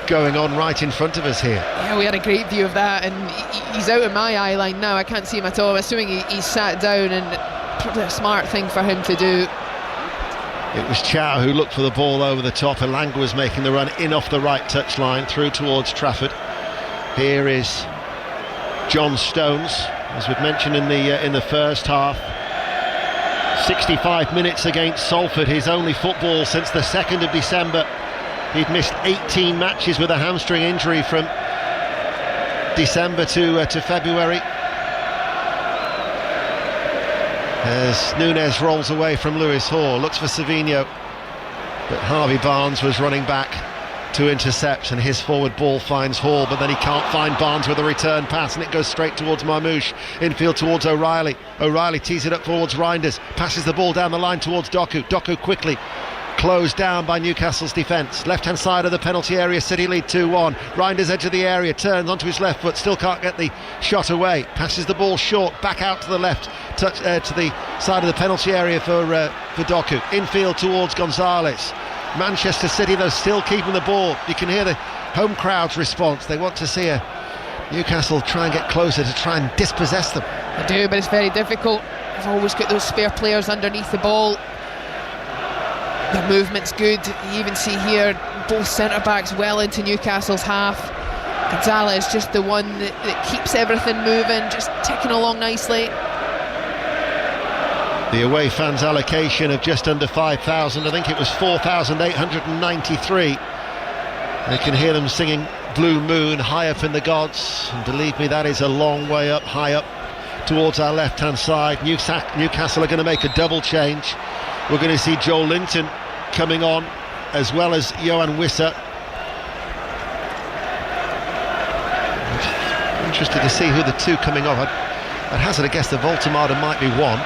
going on right in front of us here.
Yeah, we had a great view of that, and he's out of my eye line now. I can't see him at all. I'm assuming he's sat down, and probably a smart thing for him to do.
It was Chow who looked for the ball over the top. Elanga was making the run in off the right touchline through towards Trafford. Here is John Stones, as we've mentioned in the first half. 65 minutes against Salford, his only football since the 2nd of December. He'd missed 18 matches with a hamstring injury from December to February. As Nunes rolls away from Lewis Hall, looks for Savinho, but Harvey Barnes was running back to intercept, and his forward ball finds Hall, but then he can't find Barnes with a return pass, and it goes straight towards Marmouche, infield towards O'Reilly. O'Reilly tees it up towards Reinders, passes the ball down the line towards Doku. Doku quickly closed down by Newcastle's defence. Left hand side of the penalty area, City lead 2-1. Reinders edge of the area, turns onto his left foot, still can't get the shot away, passes the ball short, back out to the left, to the side of the penalty area for Doku. Infield towards Gonzalez. Manchester City, though, still keeping the ball. You can hear the home crowd's response. They want to see Newcastle try and get closer to try and dispossess them.
They do, but it's very difficult. They've always got those spare players underneath the ball. The movement's good. You even see here both centre-backs well into Newcastle's half. Gonzalez just the one that keeps everything moving, just ticking along nicely.
The away fans' allocation of just under 5,000, I think it was 4,893. You can hear them singing Blue Moon high up in the gods, and believe me, that is a long way up, high up towards our left-hand side. Newcastle are going to make a double change. We're going to see Joel Linton coming on, as well as Johan Wissa. Interested to see who the two coming off. I'd hazard a guess that Voltemada might be one.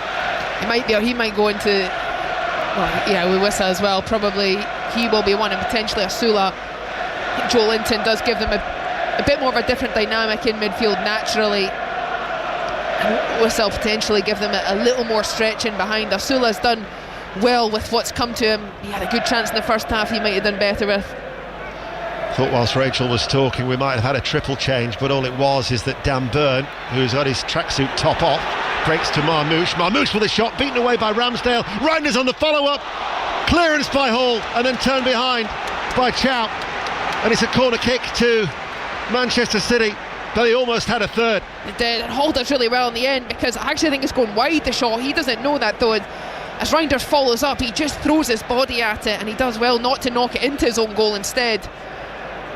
He might be, or he might go into, with Wissa as well. Probably he will be one, and potentially Asula. Joel Linton does give them a bit more of a different dynamic in midfield naturally. And Wissa will potentially give them a little more stretching behind. Asula's done well with what's come to him. He had a good chance in the first half, he might have done better with.
Thought whilst Rachel was talking we might have had a triple change, but all it was is that Dan Burn, who's got his tracksuit top off, breaks to Marmouche. Marmouche with a shot, beaten away by Ramsdale. Reinders on the follow-up, clearance by Hall, and then turned behind by Chow. And it's a corner kick to Manchester City. They almost had a third.
It did, and Hall does really well in the end, because I actually think it's going wide, the shot. He doesn't know that though. As Reinders follows up, he just throws his body at it, and he does well not to knock it into his own goal instead.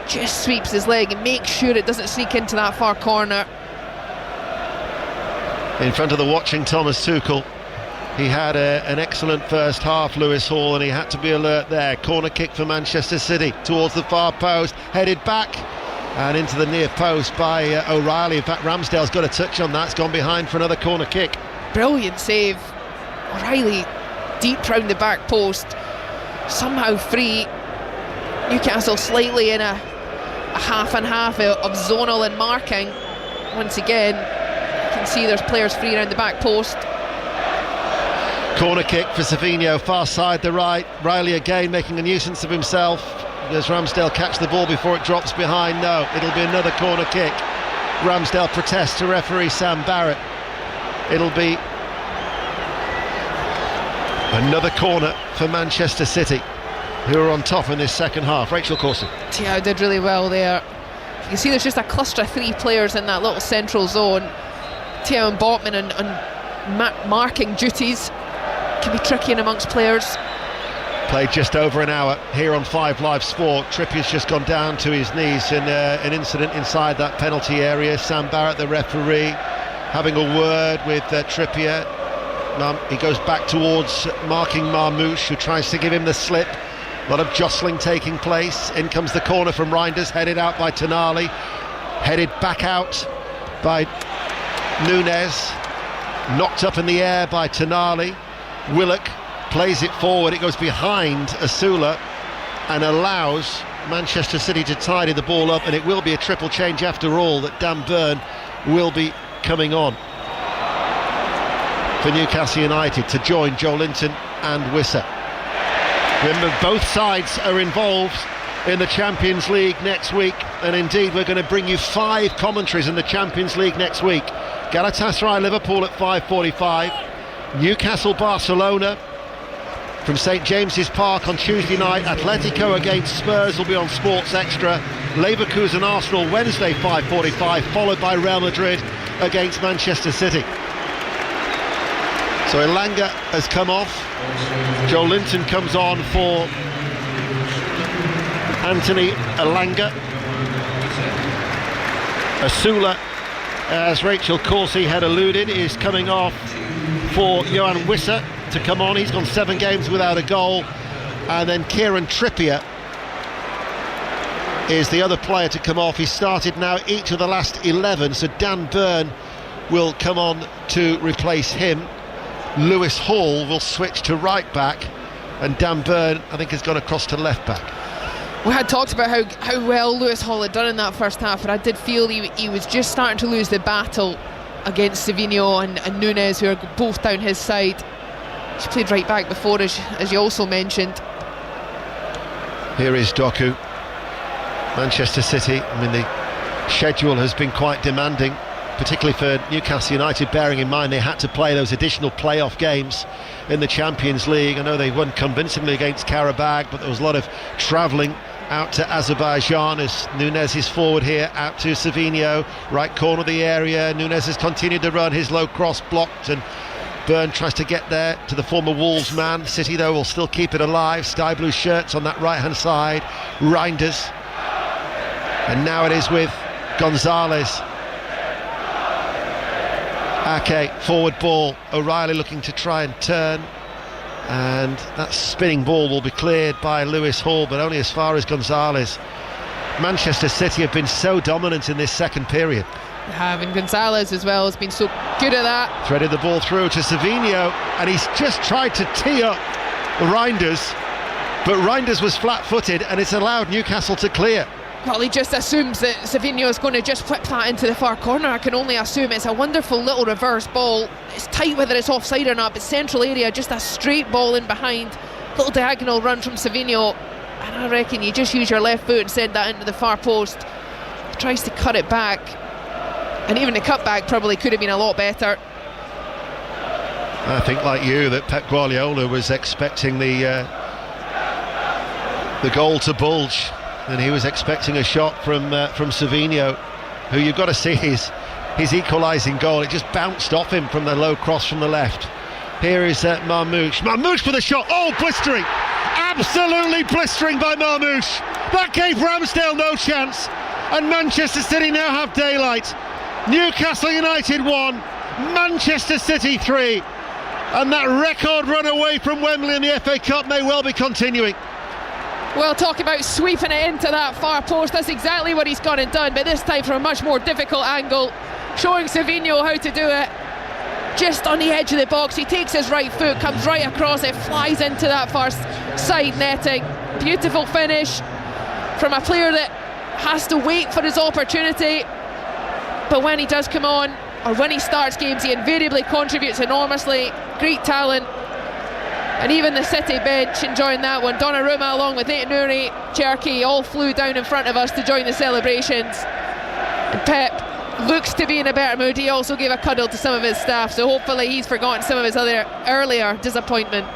Just sweeps his leg and makes sure it doesn't sneak into that far corner.
In front of the watching Thomas Tuchel, He had an excellent first half, Lewis Hall, and he had to be alert there. Corner kick for Manchester City towards the far post, headed back and into the near post by O'Reilly. In fact, Ramsdale's got a touch on that. It's gone behind for another corner kick.
Brilliant save. O'Reilly deep round the back post, somehow free. Newcastle slightly in a half and half of zonal and marking. Once again, you can see there's players free around the back post.
Corner kick for Savinho, far side the right. Riley again making a nuisance of himself. Does Ramsdale catch the ball before it drops behind? No, it'll be another corner kick. Ramsdale protests to referee Sam Barrett. It'll be another corner for Manchester City, who are on top in this second half. Rachel Corson.
Thiago did really well there. You can see there's just a cluster of 3 players in that little central zone. Thiago and Botman and marking duties can be tricky in amongst players.
Played just over an hour here on 5 Live Sport. Trippier's just gone down to his knees in an incident inside that penalty area. Sam Barrett, the referee, having a word with Trippier. He goes back towards marking Marmouche, who tries to give him the slip. A lot of jostling taking place. In comes the corner from Reinders, headed out by Tonali, headed back out by Nunez, knocked up in the air by Tonali. Willock plays it forward, it goes behind Asula and allows Manchester City to tidy the ball up, and it will be a triple change after all, that Dan Burn will be coming on for Newcastle United to join Joe Linton and Wissa. Remember, both sides are involved in the Champions League next week, and indeed we're going to bring you 5 commentaries in the Champions League next week. Galatasaray Liverpool at 5:45, Newcastle Barcelona from St James's Park on Tuesday night. Atletico against Spurs will be on Sports Extra. Leverkusen Arsenal Wednesday 5:45, followed by Real Madrid against Manchester City. So Elanga has come off. Joe Linton comes on for Anthony Elanga. Asula, as Rachel Corsie had alluded, is coming off for Johan Wissa to come on. He's gone 7 games without a goal. And then Kieran Trippier is the other player to come off. He's started now each of the last 11, so Dan Burn will come on to replace him. Lewis Hall will switch to right back, and Dan Burn, I think, has gone across to left back.
We had talked about how well Lewis Hall had done in that first half, but I did feel he was just starting to lose the battle against Savinho and Nunez, who are both down his side. He's played right back before, as you also mentioned.
Here is Doku. Manchester City, I mean, the schedule has been quite demanding, particularly for Newcastle United, bearing in mind they had to play those additional playoff games in the Champions League. I know they won convincingly against Karabakh, but there was a lot of travelling out to Azerbaijan as Nunez is forward here, out to Savinho, right corner of the area. Nunez has continued to run, his low cross blocked, and Burn tries to get there to the former Wolves man. City, though, will still keep it alive. Sky blue shirts on that right-hand side. Reinders. And now it is with Gonzalez. Ake, forward ball. O'Reilly looking to try and turn. And that spinning ball will be cleared by Lewis Hall, but only as far as Gonzalez. Manchester City have been so dominant in this second period.
They have, and Gonzalez as well has been so good at that.
Threaded the ball through to Savinho, and he's just tried to tee up Reinders, but Reinders was flat-footed, and it's allowed Newcastle to clear.
Well, he just assumes that Savinho is going to just flip that into the far corner. I can only assume. It's a wonderful little reverse ball. It's tight whether it's offside or not, but central area, just a straight ball in behind. Little diagonal run from Savinho, and I reckon you just use your left foot and send that into the far post. He tries to cut it back, and even the cutback probably could have been a lot better.
I think, like you, that Pep Guardiola was expecting the goal to bulge, and he was expecting a shot from Savinho, who you've got to see his equalising goal. It just bounced off him from the low cross from the left. Here is Marmouche. Marmouche for the shot. Oh, blistering! Absolutely blistering by Marmouche. That gave Ramsdale no chance, and Manchester City now have daylight. Newcastle United 1, Manchester City 3. And that record run away from Wembley in the FA Cup may well be continuing.
Well, talk about sweeping it into that far post. That's exactly what he's gone and done, but this time from a much more difficult angle, showing Savinho how to do it. Just on the edge of the box, he takes his right foot, comes right across it, flies into that far side netting. Beautiful finish from a player that has to wait for his opportunity, but when he does come on, or when he starts games, he invariably contributes enormously. Great talent. And even the City bench enjoying that one. Donnarumma along with Nuri, Cherki all flew down in front of us to join the celebrations. And Pep looks to be in a better mood. He also gave a cuddle to some of his staff, so hopefully he's forgotten some of his other earlier disappointment.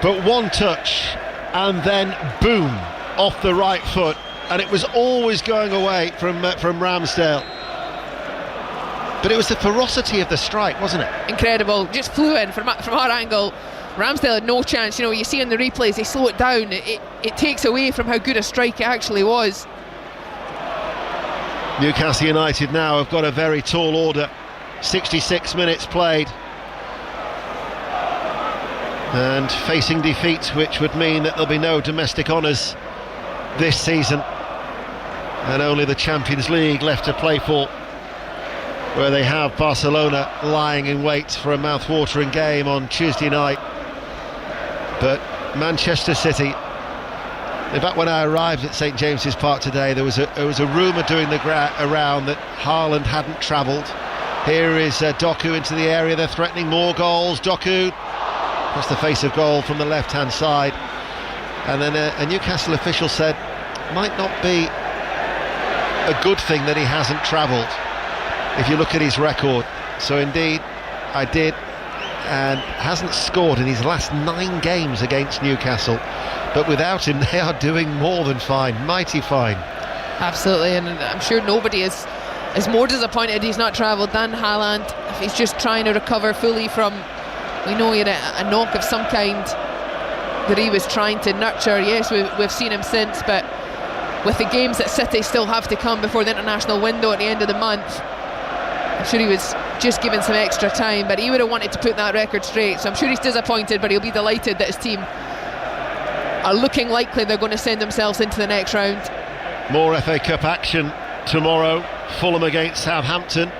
But one touch and then boom, off the right foot, and it was always going away from Ramsdale. But it was the ferocity of the strike, wasn't it?
Incredible, just flew in from our angle. Ramsdale had no chance. You see in the replays, they slow it down. It takes away from how good a strike it actually was.
Newcastle United now have got a very tall order. 66 minutes played. And facing defeat, which would mean that there'll be no domestic honours this season. And only the Champions League left to play for, where they have Barcelona lying in wait for a mouth-watering game on Tuesday night. But Manchester City, in fact, when I arrived at St James's Park today, there was a rumour doing the around that Haaland hadn't travelled. Here is Doku into the area. They're threatening more goals. Doku across the face of goal from the left-hand side, and then a Newcastle official said might not be a good thing that he hasn't travelled if you look at his record. So indeed, I did, and hasn't scored in his last 9 games against Newcastle. But without him, they are doing more than fine, mighty fine.
Absolutely, and I'm sure nobody is more disappointed he's not travelled than Haaland. If he's just trying to recover fully from, we know he had a knock of some kind that he was trying to nurture. Yes, we've seen him since, but with the games that City still have to come before the international window at the end of the month, I'm sure he was just given some extra time, but he would have wanted to put that record straight. So I'm sure he's disappointed, but he'll be delighted that his team are looking likely they're going to send themselves into the next round.
More FA Cup action tomorrow. Fulham against Southampton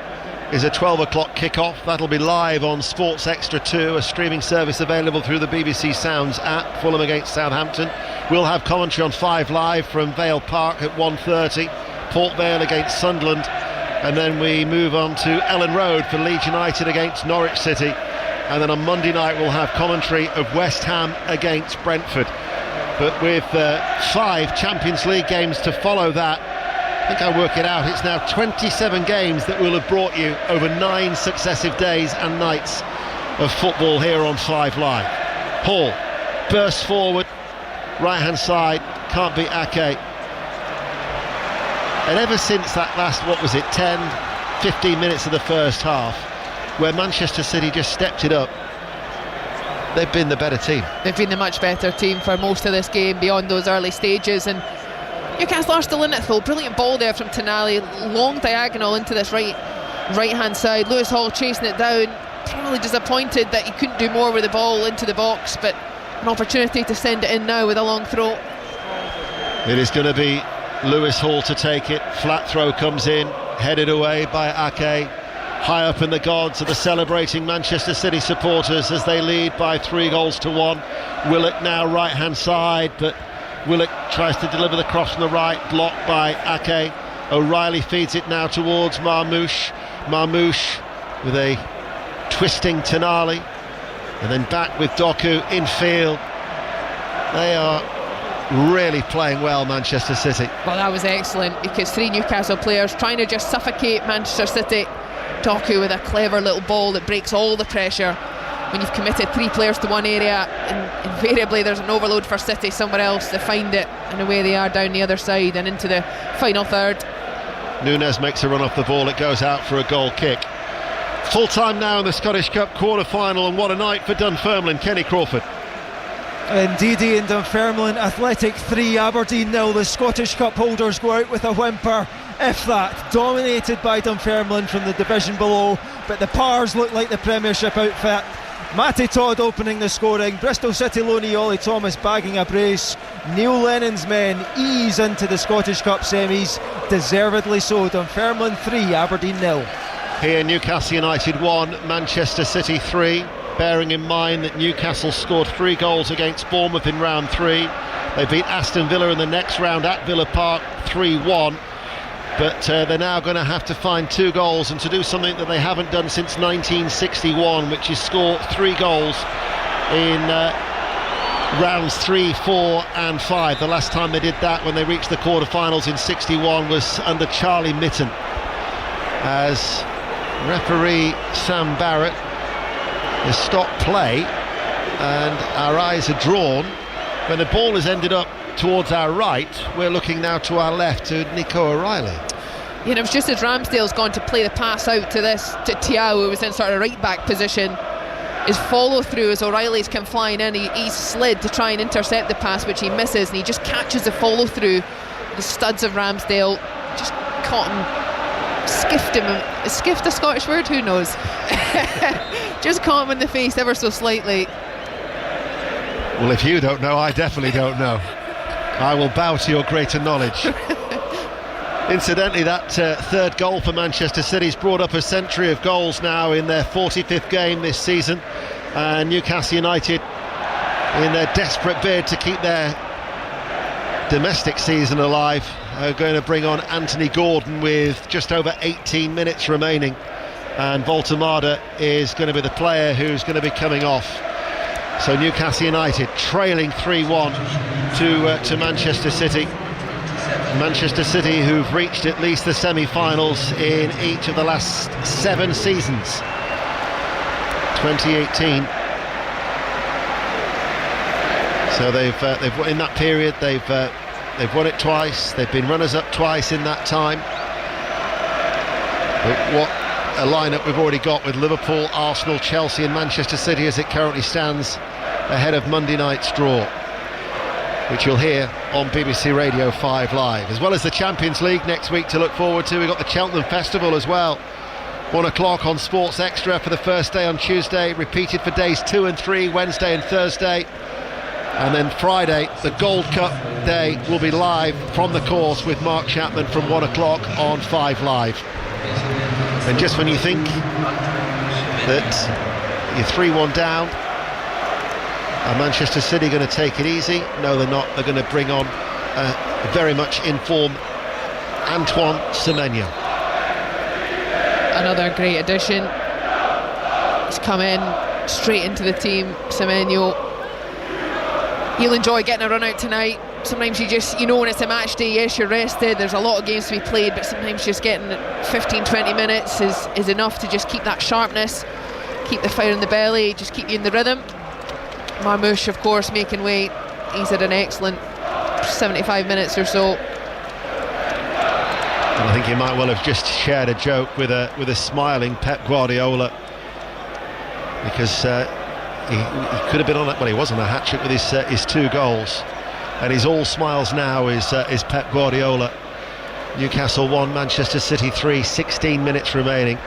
is a 12 o'clock kick-off. That'll be live on Sports Extra 2, a streaming service available through the BBC Sounds app. Fulham against Southampton. We'll have commentary on 5 Live from Vale Park at 1:30. Port Vale against Sunderland, and then we move on to Ellen Road for Leeds United against Norwich City, and then on Monday night we'll have commentary of West Ham against Brentford. But with 5 Champions League games to follow that, I think I work it out, it's now 27 games that will have brought you over 9 successive days and nights of football here on 5 Live. Hall bursts forward, right hand side, can't beat Ake. And ever since that last, 10-15 minutes of the first half, where Manchester City just stepped it up, they've been the better team.
They've been the much better team for most of this game beyond those early stages, and Newcastle are still in it though. Brilliant ball there from Tonali, long diagonal into this right hand side. Lewis Hall chasing it down, probably disappointed that he couldn't do more with the ball into the box, but an opportunity to send it in now with a long throw.
It is going to be Lewis Hall to take it. Flat throw comes in, headed away by Ake. High up in the gods are the celebrating Manchester City supporters as they lead by 3-1. Willock now right hand side, but Willock tries to deliver the cross from the right, blocked by Ake. O'Reilly feeds it now towards Marmoush. Marmoush with a twisting Tonali, and then back with Doku infield. They are really playing well, Manchester City.
Well, that was excellent, because 3 Newcastle players trying to just suffocate Manchester City. Doku with a clever little ball that breaks all the pressure. When you've committed 3 players to one area, and invariably there's an overload for City somewhere else to find it, and away they are down the other side and into the final third.
Núñez makes a run off the ball, it goes out for a goal kick. Full time now in the Scottish Cup quarter-final, and what a night for Dunfermline. Kenny Crawford.
Indeed, Ian. Dunfermline Athletic 3, Aberdeen 0. The Scottish Cup holders go out with a whimper, if that. Dominated by Dunfermline from the division below, but the Pars look like the Premiership outfit Matty Todd opening the scoring. Bristol City loanee Ollie Thomas bagging a brace. Neil Lennon's men ease into the Scottish Cup semis, deservedly so. Dunfermline 3, Aberdeen 0.
Here Newcastle United 1, Manchester City 3. Bearing in mind that Newcastle scored 3 goals against Bournemouth in round 3. They beat Aston Villa in the next round at Villa Park 3-1. But they're now going to have to find 2 goals and to do something that they haven't done since 1961, which is score 3 goals in rounds 3, 4 and 5. The last time they did that, when they reached the quarter-finals in 61, was under Charlie Mitten, as referee Sam Barrett has stopped play and our eyes are drawn. When the ball has ended up towards our right, we're looking now to our left to Nico O'Reilly.
You know, it's just as Ramsdale's gone to play the pass out to Thiaw, who was in sort of right back position. His follow through as O'Reilly's come flying in, he's slid to try and intercept the pass, which he misses, and he just catches the follow through. The studs of Ramsdale just caught him, skiffed him. Is skiffed a Scottish word? Who knows? Just caught him in the face ever so slightly.
Well, if you don't know, I definitely don't know. I will bow to your greater knowledge. Incidentally, that third goal for Manchester City's brought up a century of goals now in their 45th game this season. And Newcastle United, in their desperate bid to keep their domestic season alive, are going to bring on Anthony Gordon with just over 18 minutes remaining. And Voltemada is going to be the player who's going to be coming off. So Newcastle United trailing 3-1 to Manchester City. Manchester City, who've reached at least the semi-finals in each of the last 7 seasons. 2018. So they've in that period they've won it twice. They've been runners-up twice in that time. But what a lineup we've already got with Liverpool, Arsenal, Chelsea and Manchester City as it currently stands ahead of Monday night's draw, which you'll hear on BBC Radio 5 Live, as well as the Champions League next week to look forward to. We've got the Cheltenham Festival as well, 1 o'clock on Sports Extra for the first day on Tuesday, repeated for days 2 and 3, Wednesday and Thursday, and then Friday the Gold Cup day will be live from the course with Mark Chapman from 1 o'clock on 5 Live. And just when you think that you're 3-1 down, are Manchester City going to take it easy? No, they're not. They're going to bring on very much in form Antoine Semenyo.
Another great addition. He's come in straight into the team, Semenyo. He'll enjoy getting a run out tonight. Sometimes you know when it's a match day, yes, you're rested, there's a lot of games to be played, but sometimes just getting 15-20 minutes is enough to just keep that sharpness, keep the fire in the belly, just keep you in the rhythm. Marmouche, of course, making weight. He's had an excellent 75 minutes or so.
And I think he might well have just shared a joke with a smiling Pep Guardiola, because he could have been on that. Well, he was on a hat-trick with his 2 goals, and he's all smiles now is Pep Guardiola. Newcastle 1, Manchester City 3, 16 minutes remaining.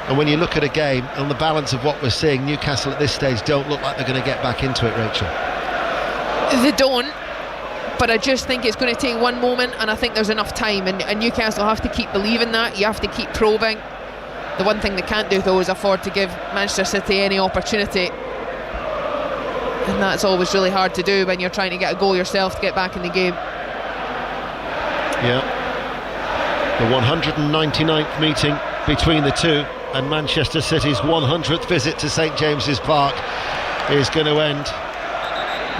And when you look at a game, on the balance of what we're seeing, Newcastle at this stage don't look like they're going to get back into it, Rachel.
They don't, but I just think it's going to take one moment, and I think there's enough time, and Newcastle have to keep believing that. You have to keep probing. The one thing they can't do, though, is afford to give Manchester City any opportunity, and that's always really hard to do when you're trying to get a goal yourself to get back in the game.
Yeah, the 199th meeting between the two, and Manchester City's 100th visit to St James's Park is going to end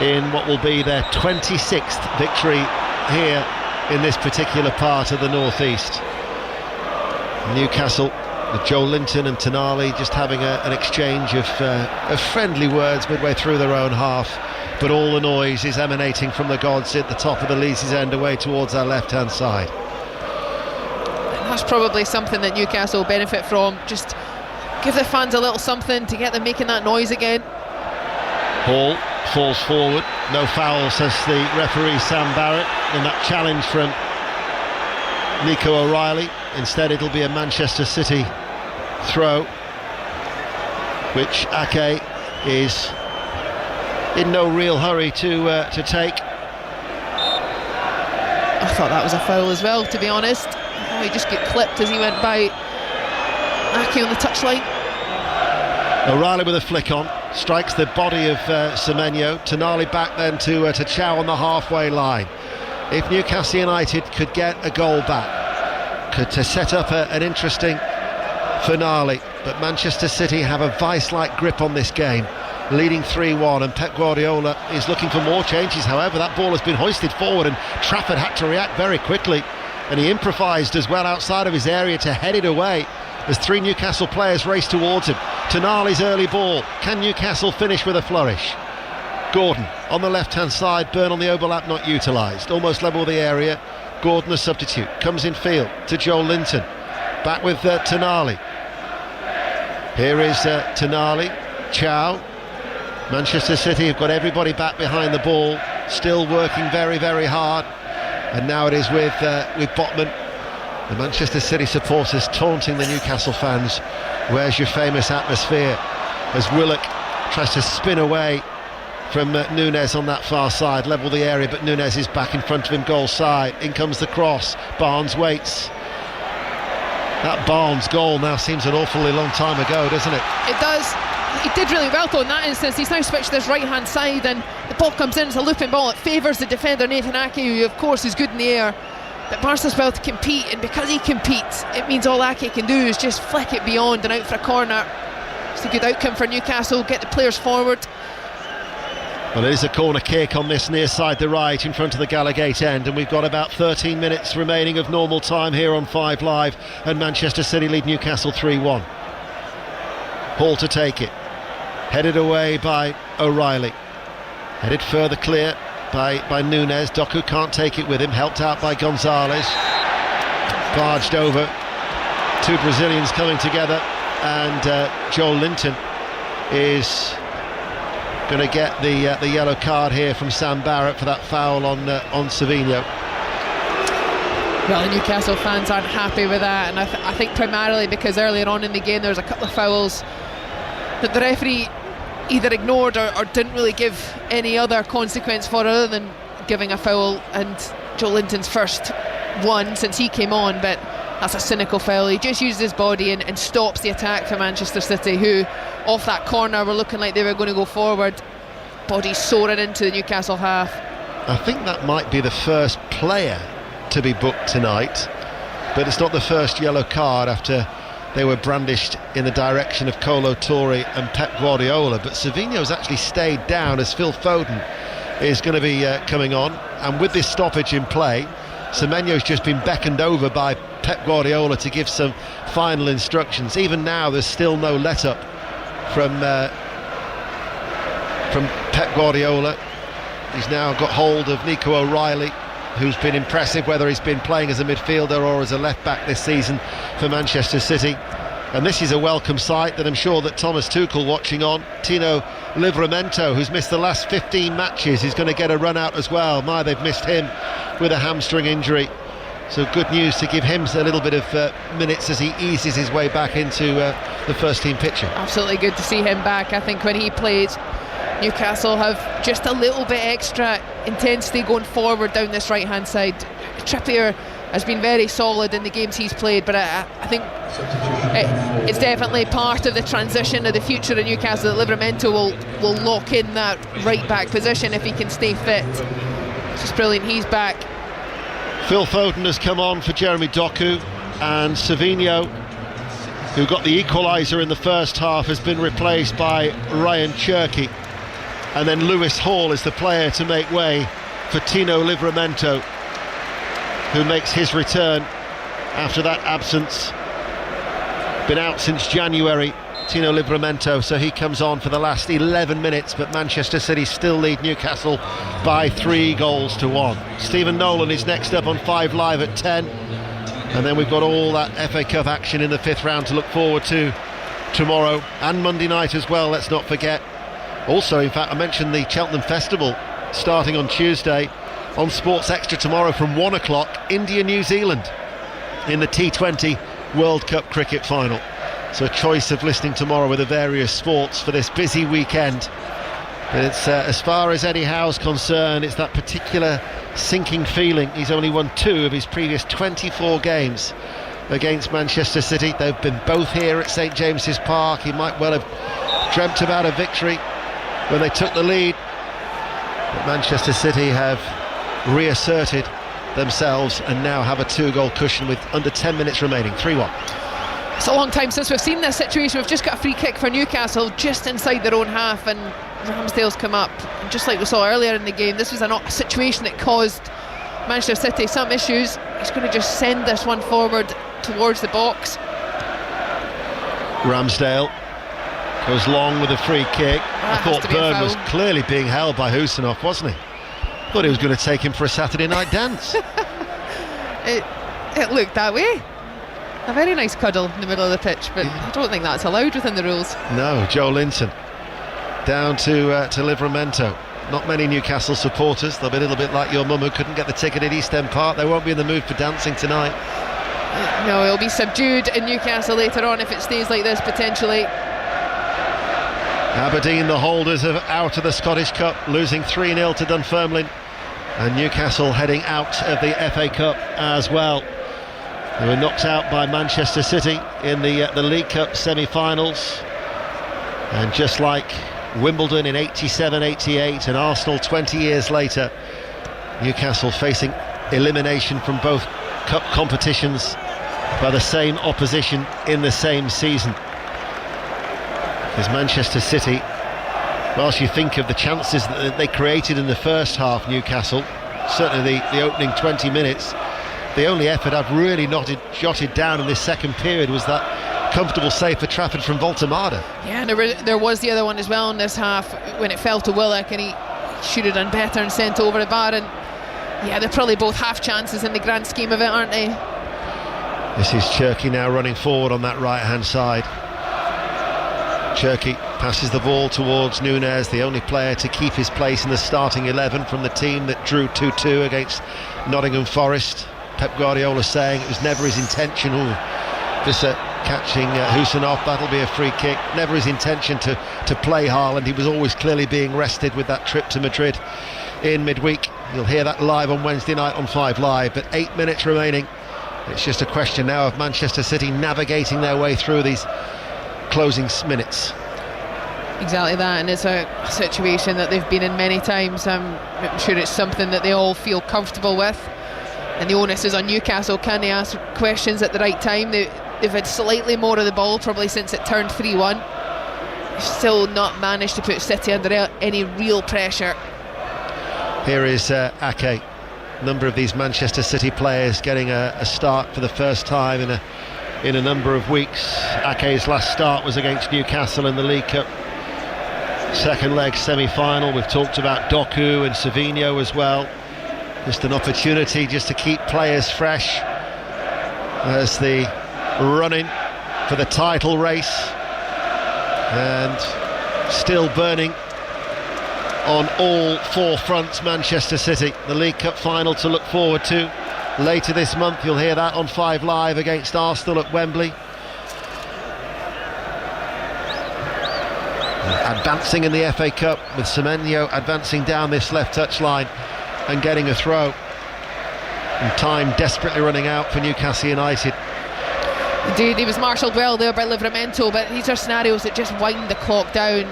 in what will be their 26th victory here in this particular part of the northeast. Newcastle, with Joe Linton and Tonali just having an exchange of friendly words midway through their own half, but all the noise is emanating from the gods at the top of the Leazes End away towards our left-hand side.
That's probably something that Newcastle will benefit from. Just give the fans a little something to get them making that noise again.
Hall falls forward, no foul, says the referee Sam Barrett, and that challenge from Nico O'Reilly. Instead it'll be a Manchester City throw, which Ake is in no real hurry to take.
I thought that was a foul as well, to be honest. He just got clipped as he went by Aki on the touchline.
O'Reilly with a flick on, strikes the body of Semenyo. Tonali back then to Chow on the halfway line. If Newcastle United could get a goal back, could to set up an interesting finale, but Manchester City have a vice-like grip on this game, leading 3-1, and Pep Guardiola is looking for more changes. However, that ball has been hoisted forward and Trafford had to react very quickly, and he improvised as well outside of his area to head it away as 3 Newcastle players race towards him. Tonali's early ball. Can Newcastle finish with a flourish? Gordon on the left-hand side, Burn on the overlap not utilised. Almost level with the area. Gordon a substitute. Comes in field to Joel Linton. Back with Tonali. Here is Tonali. Chow. Manchester City have got everybody back behind the ball. Still working very, very hard. And now it is with Botman. The Manchester City supporters taunting the Newcastle fans. Where's your famous atmosphere? As Willock tries to spin away from Nunes on that far side, level the area, but Nunes is back in front of him, goal side. In comes the cross. Barnes waits. That Barnes goal now seems an awfully long time ago, doesn't it?
It does. He did really well though in that instance. He's now switched to his right hand side and the ball comes in as a looping ball. It favours the defender Nathan Ake, who of course is good in the air. But Barca's well to compete, and because he competes, it means all Ake can do is just flick it beyond and out for a corner. It's a good outcome for Newcastle, get the players forward.
Well, it is a corner kick on this near side the right in front of the Gallagate end, and we've got about 13 minutes remaining of normal time here on 5 Live, and Manchester City lead Newcastle 3-1. Hall to take it, headed away by O'Reilly, headed further clear by Nunes. Doku can't take it with him, helped out by Gonzalez, barged over. 2 Brazilians coming together, and Joel Linton is going to get the yellow card here from Sam Barrett for that foul on Savinho.
Well, the Newcastle fans aren't happy with that, and I think primarily because earlier on in the game there was a couple of fouls that the referee either ignored or didn't really give any other consequence for, other than giving a foul, and Joel Linton's first one since he came on, but that's a cynical foul. He just uses his body and stops the attack for Manchester City, who off that corner were looking like they were going to go forward. Body soaring into the Newcastle half.
I think that might be the first player to be booked tonight, but it's not the first yellow card after they were brandished in the direction of Kolo Touré and Pep Guardiola. But Savinho's actually stayed down as Phil Foden is going to be coming on, and with this stoppage in play, Semenyo's just been beckoned over by Pep Guardiola to give some final instructions. Even now there's still no let up from Pep Guardiola. He's now got hold of Nico O'Reilly, who's been impressive, whether he's been playing as a midfielder or as a left back this season for Manchester City. And this is a welcome sight that I'm sure that Thomas Tuchel watching on. Tino Livramento, who's missed the last 15 matches, is going to get a run out as well. They've missed him with a hamstring injury, so good news to give him a little bit of minutes as he eases his way back into the first team picture.
Absolutely good to see him back. I think when he played, Newcastle have just a little bit extra intensity going forward down this right hand side. Trippier has been very solid in the games he's played, but I think it's definitely part of the transition of the future of Newcastle that Livramento will lock in that right back position if he can stay fit. It's just brilliant, he's back.
Phil Foden has come on for Jeremy Doku, and Savinho, who got the equaliser in the first half, has been replaced by Ryan Cherky, and then Lewis Hall is the player to make way for Tino Livramento, who makes his return after that absence. Been out since January, Tino Livramento, so he comes on for the last 11 minutes, but Manchester City still lead Newcastle by 3-1. Stephen Nolan is next up on 5 Live at 10, and then we've got all that FA Cup action in the 5th round to look forward to tomorrow and Monday night as well, let's not forget. Also, in fact, I mentioned the Cheltenham Festival starting on Tuesday. On Sports Extra tomorrow from 1 o'clock, India-New Zealand in the T20 World Cup cricket final. So a choice of listening tomorrow with the various sports for this busy weekend. But it's as far as Eddie Howe's concerned, it's that particular sinking feeling. He's only won 2 of his previous 24 games against Manchester City. They've been both here at St James's Park. He might well have dreamt about a victory when they took the lead. But Manchester City have reasserted themselves and now have a 2-goal cushion with under 10 minutes remaining. 3-1.
It's a long time since we've seen this situation. We've just got a free kick for Newcastle just inside their own half, and Ramsdale's come up. And just like we saw earlier in the game, this was a situation that caused Manchester City some issues. He's going to just send this one forward towards the box.
Ramsdale goes long with a free kick. I thought Byrne was clearly being held by Husinov, wasn't he? Thought he was going to take him for a Saturday night dance.
It looked that way. A very nice cuddle in the middle of the pitch, but I don't think that's allowed within the rules.
No. Joe Linton down to Livramento. Not many Newcastle supporters. They'll be a little bit like your mum who couldn't get the ticket at East End Park. They won't be in the mood for dancing tonight.
No, it'll be subdued in Newcastle later on if it stays like this, potentially.
Aberdeen, the holders of out of the Scottish Cup, losing 3-0 to Dunfermline, and Newcastle heading out of the FA Cup as well. They were knocked out by Manchester City in the League Cup semi-finals, and just like Wimbledon in 87-88 and Arsenal 20 years later, Newcastle facing elimination from both cup competitions by the same opposition in the same season. Because Manchester City, whilst you think of the chances that they created in the first half, Newcastle, certainly the opening 20 minutes, the only effort I've really jotted down in this second period was that comfortable save for Trafford from Voltemada.
Yeah, and there was the other one as well in this half when it fell to Willock and he should have done better and sent over the bar. And yeah, they're probably both half chances in the grand scheme of it, aren't they?
This is Cherki now running forward on that right hand side. Cherki passes the ball towards Nunez, the only player to keep his place in the starting 11 from the team that drew 2-2 against Nottingham Forest. Pep Guardiola saying it was never his intention. Visser catching Husinov, that'll be a free kick. Never his intention to play Haaland. He was always clearly being rested with that trip to Madrid in midweek. You'll hear that live on Wednesday night on 5 Live, but 8 minutes remaining. It's just a question now of Manchester City navigating their way through these closing minutes.
Exactly that, and it's a situation that they've been in many times. I'm sure it's something that they all feel comfortable with, and the onus is on Newcastle. Can they ask questions at the right time? They've had slightly more of the ball probably since it turned 3-1. Still not managed to put City under any real pressure.
Here is Ake. A number of these Manchester City players getting a start for the first time in a number of weeks. Ake's last start was against Newcastle in the League Cup second leg semi-final. We've talked about Doku and Savinho as well. Just an opportunity just to keep players fresh as the running for the title race, and still burning on all 4 fronts. Manchester City, the League Cup final to look forward to later this month. You'll hear that on 5 Live against Arsenal at Wembley. Advancing in the FA Cup with Semenyo advancing down this left touchline and getting a throw, and time desperately running out for Newcastle United.
Indeed, he was marshalled well there by Livramento, but these are scenarios that just wind the clock down.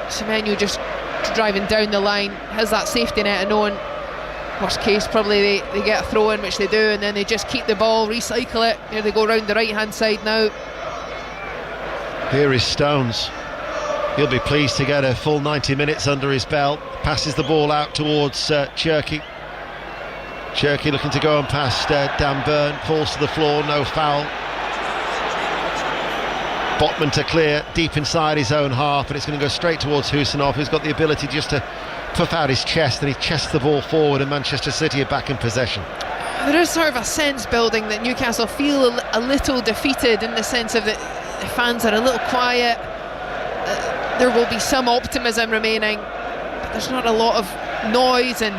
Semenyo just driving down the line, has that safety net and knowing worst case probably they get a throw in, which they do, and then they just keep the ball, recycle it. Here they go round the right hand side now.
Here is Stones. He'll be pleased to get a full 90 minutes under his belt. Passes the ball out towards Cherki. Cherki looking to go on past Dan Burn, falls to the floor, no foul. Botman to clear deep inside his own half, but it's going to go straight towards Husinov, who's got the ability just to puff out his chest, and he chests the ball forward, and Manchester City are back in possession.
There is sort of a sense building that Newcastle feel a little defeated, in the sense of that the fans are a little quiet. There will be some optimism remaining, but there's not a lot of noise, and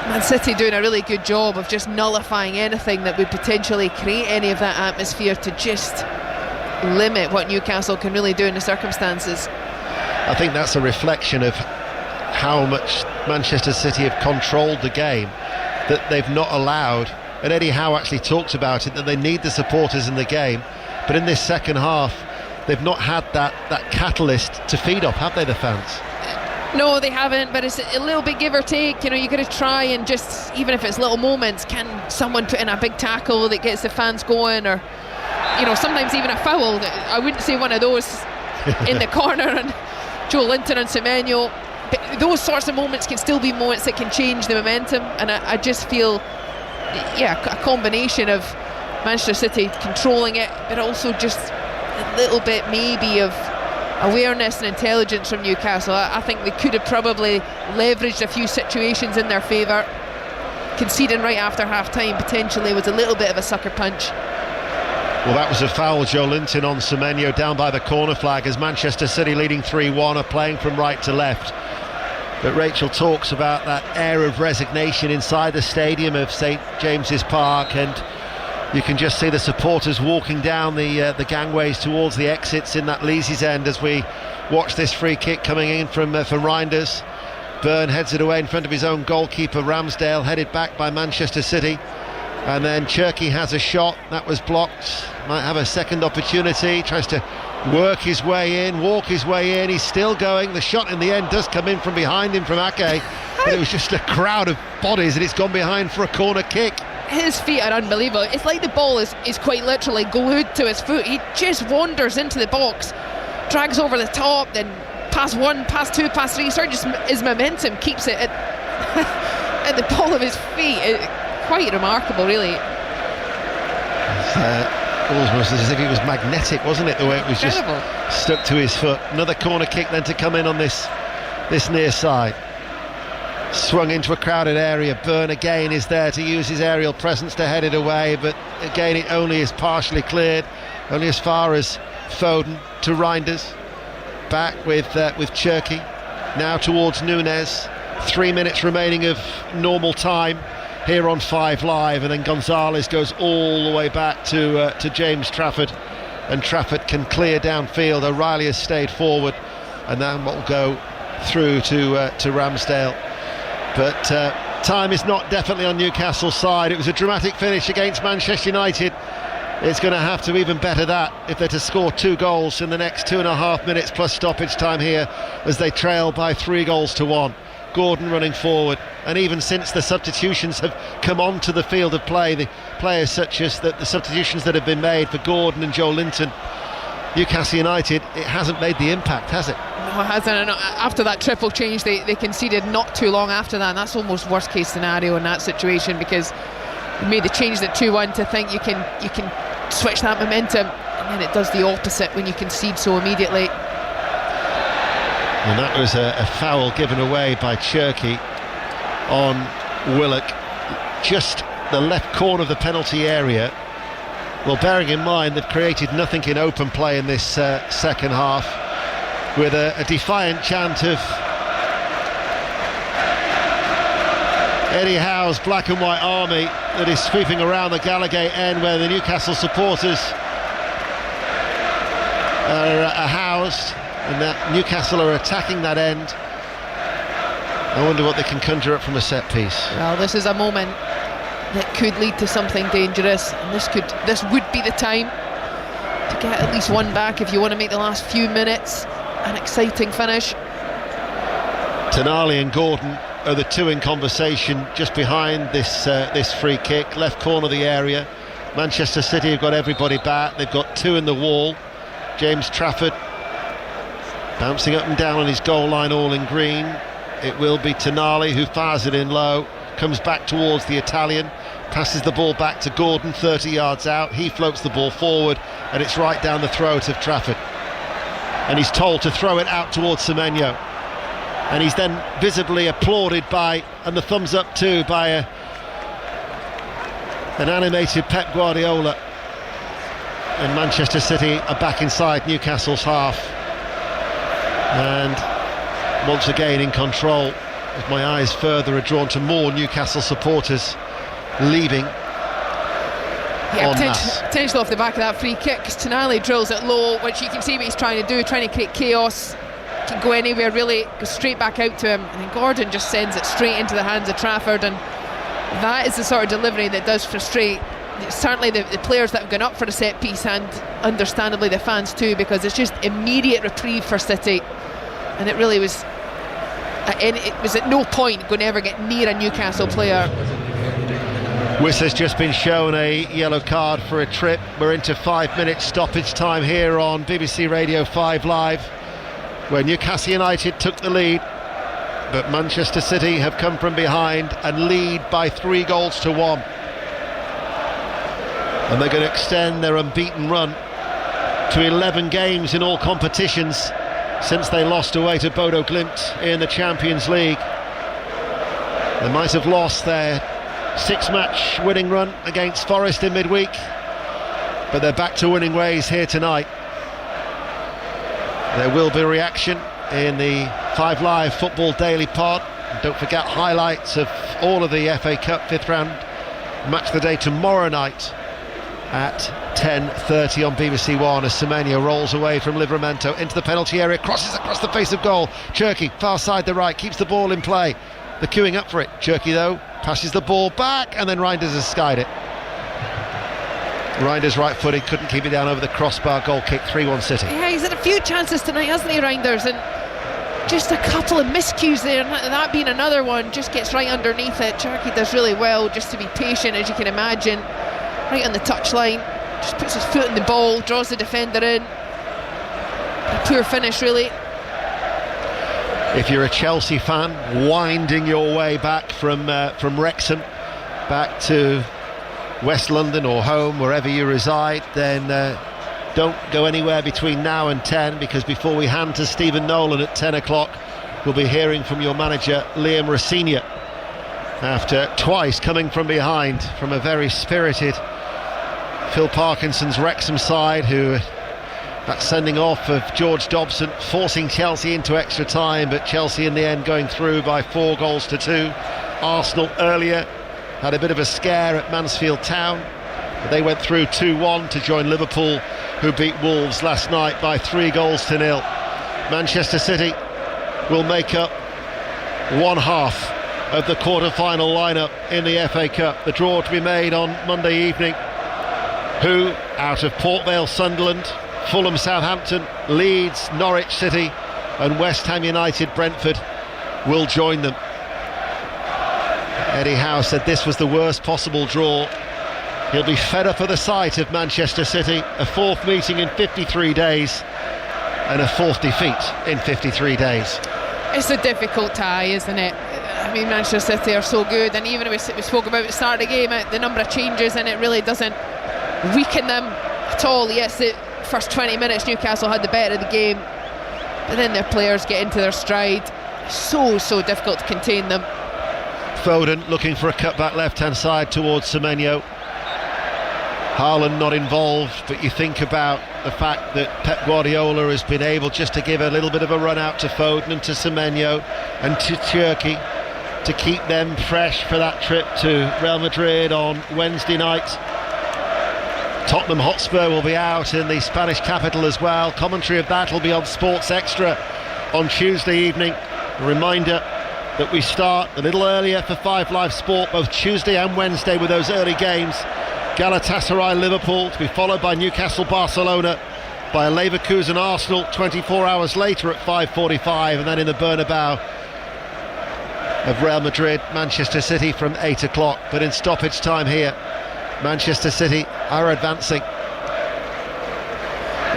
Man City doing a really good job of just nullifying anything that would potentially create any of that atmosphere to just limit what Newcastle can really do in the circumstances.
I think that's a reflection of how much Manchester City have controlled the game, that they've not allowed, and Eddie Howe actually talks about it, that they need the supporters in the game, but in this second half they've not had that catalyst to feed off, have they, the fans?
No, they haven't, but it's a little bit give or take. You've got to try and just, even if it's little moments, can someone put in a big tackle that gets the fans going, or sometimes even a foul. I wouldn't say one of those in the corner and Joe Linton and Semenyo, but those sorts of moments can still be moments that can change the momentum, and I just feel a combination of Manchester City controlling it, but also just a little bit maybe of awareness and intelligence from Newcastle. I think they could have probably leveraged a few situations in their favour. Conceding right after half-time potentially was a little bit of a sucker punch.
Well, that was a foul, Joe Linton on Semenyo, down by the corner flag, as Manchester City leading 3-1 are playing from right to left. But Rachel talks about that air of resignation inside the stadium of St James's Park, and you can just see the supporters walking down the gangways towards the exits in that Leesy's end as we watch this free kick coming in from Reinders. Byrne heads it away in front of his own goalkeeper. Ramsdale headed back by Manchester City, and then Cherki has a shot that was blocked. Might have a second opportunity, tries to work his way in, walk his way in. He's still going. The shot in the end does come in from behind him from Ake, but it was just a crowd of bodies and it's gone behind for a corner kick.
His feet are unbelievable. It's like the ball is quite literally glued to his foot. He just wanders into the box, drags over the top, then pass 1, pass 2, pass 3. Just his momentum keeps it at the ball of his feet. Quite remarkable, really.
Almost as if he was magnetic, wasn't it, the way it was
incredible.
Just stuck to his foot. Another corner kick then to come in on this near side. Swung into a crowded area. Byrne again is there to use his aerial presence to head it away, but again it only is partially cleared, only as far as Foden to Reinders. Back with Cherki, now towards Nunez. 3 minutes remaining of normal time here on 5 Live, and then Gonzalez goes all the way back to James Trafford, and Trafford can clear downfield. O'Reilly has stayed forward, and then will go through to Ramsdale. But time is not definitely on Newcastle's side. It was a dramatic finish against Manchester United. It's going to have to even better that if they're to score 2 goals in the next 2.5 minutes plus stoppage time here, as they trail by 3 goals to 1. Gordon running forward, and even since the substitutions have come onto the field of play, the players such as the substitutions that have been made for Gordon and Joe Linton, Newcastle United, it hasn't made the impact, has it?
No, it hasn't. And after that triple change they conceded not too long after that, and that's almost worst case scenario in that situation, because you made the change at 2-1 to think you can switch that momentum, and then it does the opposite when you concede so immediately.
And that was a foul given away by Cherki on Willock, just the left corner of the penalty area. Well, bearing in mind they've created nothing in open play in this second half, with a defiant chant of Eddie Howe's black and white army that is sweeping around the Gallowgate end, where the Newcastle supporters are housed, and that Newcastle are attacking that end. I wonder what they can conjure up from a set piece.
Well, this is a moment that could lead to something dangerous, and this would be the time to get at least one back if you want to make the last few minutes an exciting finish.
Tonali and Gordon are the two in conversation just behind this free kick, left corner of the area. Manchester City have got everybody back. They've got 2 in the wall. James Trafford bouncing up and down on his goal line, all in green. It will be Tonali who fires it in low, comes back towards the Italian, passes the ball back to Gordon 30 yards out. He floats the ball forward, and it's right down the throat of Trafford, and he's told to throw it out towards Semenyo, and he's then visibly applauded by, and the thumbs up too, by an animated Pep Guardiola. And Manchester City are back inside Newcastle's half, and once again in control, as my eyes further are drawn to more Newcastle supporters leaving. en masse.
Potentially off the back of that free kick, because Tonali drills it low, which you can see what he's trying to do, trying to create chaos. Can go anywhere really, goes straight back out to him, and then Gordon just sends it straight into the hands of Trafford, and that is the sort of delivery that does frustrate certainly the players that have gone up for the set piece, and understandably the fans too, because it's just immediate reprieve for City, and it really was at no point going to ever get near a Newcastle player.
Wiss has just been shown a yellow card for a trip. We're into 5 minutes stoppage time here on BBC Radio 5 Live, where Newcastle United took the lead, but Manchester City have come from behind and lead by 3-1. And they're going to extend their unbeaten run to 11 games in all competitions since they lost away to Bodo Glimt in the Champions League. They might have lost their 6-match winning run against Forest in midweek, but they're back to winning ways here tonight. There will be reaction in the 5 Live Football Daily Pod. And don't forget highlights of all of the FA Cup 5th round match of the day tomorrow night at 10:30 on BBC One, as Semenyo rolls away from Livramento into the penalty area, crosses across the face of goal. Cherki, far side the right, keeps the ball in play. They're queuing up for it. Cherki though passes the ball back, and then Reinders has skied it. Reinders right-footed, couldn't keep it down over the crossbar. Goal kick, 3-1 City.
Yeah, he's had a few chances tonight, hasn't he, Reinders? And just a couple of miscues there, and that being another one, just gets right underneath it. Cherki does really well just to be patient, as you can imagine. Right on the touchline, just puts his foot in the ball, draws the defender in. A poor finish, really.
If you're a Chelsea fan, winding your way back from Wrexham back to West London or home, wherever you reside, then don't go anywhere between now and 10, because before we hand to Stephen Nolan at 10 o'clock, we'll be hearing from your manager Liam Rosenior, after twice coming from behind from a very spirited Phil Parkinson's Wrexham side, who that sending off of George Dobson forcing Chelsea into extra time, but Chelsea in the end going through by 4-2. Arsenal earlier had a bit of a scare at Mansfield Town, but they went through 2-1 to join Liverpool, who beat Wolves last night by 3-0. Manchester City will make up one half of the quarter-final lineup in the FA Cup. The draw to be made on Monday evening. Who, out of Port Vale, Sunderland, Fulham, Southampton, Leeds, Norwich City and West Ham United, Brentford, will join them. Eddie Howe said this was the worst possible draw. He'll be fed up at the sight of Manchester City, a 4th meeting in 53 days and a 4th defeat in 53 days.
It's a difficult tie, isn't it? I mean, Manchester City are so good, and even we spoke about at the start of the game, the number of changes, and it really doesn't weaken them at all. Yes, the first 20 minutes Newcastle had the better of the game, but then their players get into their stride. So difficult to contain them.
Foden looking for a cutback left-hand side towards Semenyo. Haaland not involved, but you think about the fact that Pep Guardiola has been able just to give a little bit of a run out to Foden and to Semenyo and to Cherki to keep them fresh for that trip to Real Madrid on Wednesday night. Tottenham Hotspur will be out in the Spanish capital as well. Commentary of that will be on Sports Extra on Tuesday evening. A reminder that we start a little earlier for 5 Live Sport, both Tuesday and Wednesday, with those early games. Galatasaray Liverpool to be followed by Newcastle Barcelona, by Leverkusen Arsenal 24 hours later at 5:45, and then in the Bernabeu of Real Madrid Manchester City from 8 o'clock. But in stoppage time here, Manchester City are advancing.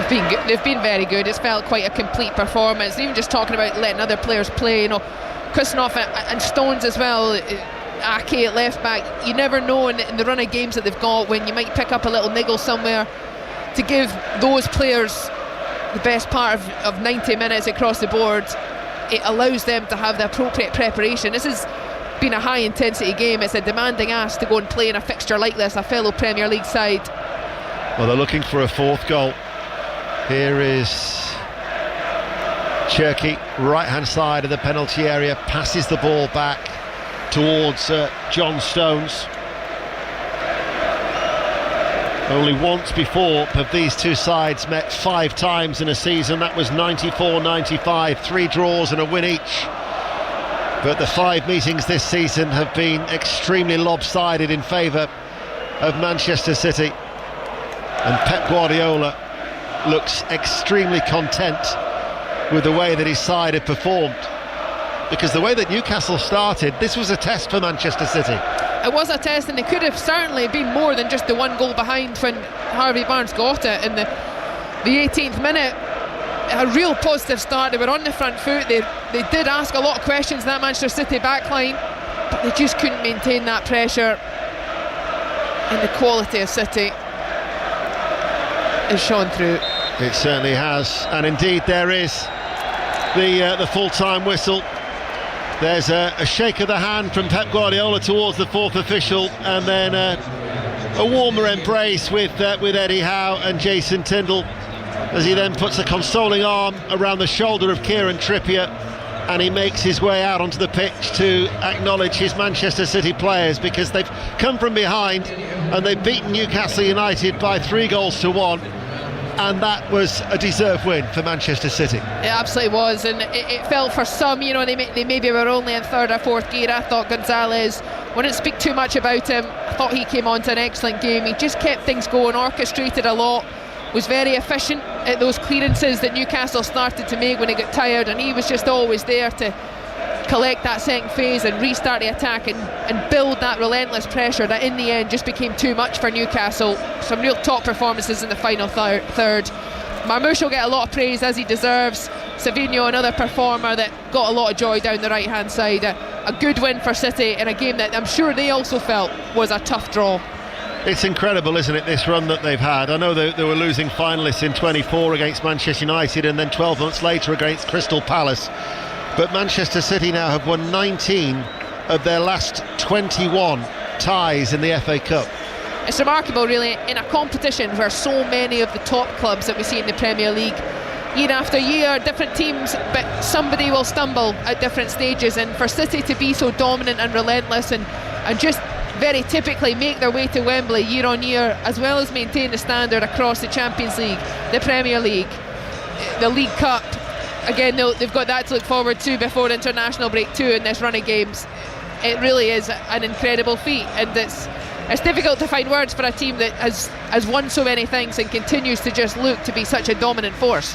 They've been very good. It's felt quite a complete performance. Even just talking about letting other players play, you know, Kuznov and Stones as well, Ake at left back. You never know in the run of games that they've got when you might pick up a little niggle somewhere. To give those players the best part of 90 minutes across the board, it allows them to have the appropriate preparation. This has been a high intensity game. It's a demanding ask to go and play in a fixture like this, a fellow Premier League side.
Well, they're looking for a 4th goal. Here is Cherki, right hand side of the penalty area, passes the ball back towards John Stones. Only once before have these two sides met 5 times in a season. That was 94-95, 3 draws and a win each. But the 5 meetings this season have been extremely lopsided in favour of Manchester City. And Pep Guardiola looks extremely content with the way that his side had performed. Because the way that Newcastle started, this was a test for Manchester City.
It was a test, and they could have certainly been more than just the 1 goal behind when Harvey Barnes got it in the 18th minute. A real positive start. They were on the front foot. They did ask a lot of questions in that Manchester City backline, but they just couldn't maintain that pressure. And the quality of City is shown through.
It certainly has, and indeed there is the full-time whistle. There's a shake of the hand from Pep Guardiola towards the 4th official, and then a warmer embrace with Eddie Howe and Jason Tindall, as he then puts a consoling arm around the shoulder of Kieran Trippier, and he makes his way out onto the pitch to acknowledge his Manchester City players, because they've come from behind and they've beaten Newcastle United by 3-1, and that was a deserved win for Manchester City.
It absolutely was, and it felt for some, they maybe were only in 3rd or 4th gear. I thought Gonzalez, wouldn't speak too much about him, I thought he came on to an excellent game. He just kept things going, orchestrated a lot, was very efficient at those clearances that Newcastle started to make when he got tired, and he was just always there to collect that second phase and restart the attack and build that relentless pressure that in the end just became too much for Newcastle. Some real top performances in the final third. Marmoush will get a lot of praise, as he deserves. Savinho, another performer that got a lot of joy down the right hand side. A good win for City in a game that I'm sure they also felt was a tough draw.
It's incredible, isn't it, this run that they've had. I know they were losing finalists in 24 against Manchester United and then 12 months later against Crystal Palace. But Manchester City now have won 19 of their last 21 ties in the FA Cup.
It's remarkable, really, in a competition where so many of the top clubs that we see in the Premier League, year after year, different teams, but somebody will stumble at different stages. And for City to be so dominant and relentless and just very typically make their way to Wembley year on year, as well as maintain the standard across the Champions League, the Premier League, the League Cup. Again, they've got that to look forward to before international break too in this run of games. It really is an incredible feat, and it's difficult to find words for a team that has won so many things and continues to just look to be such a dominant force.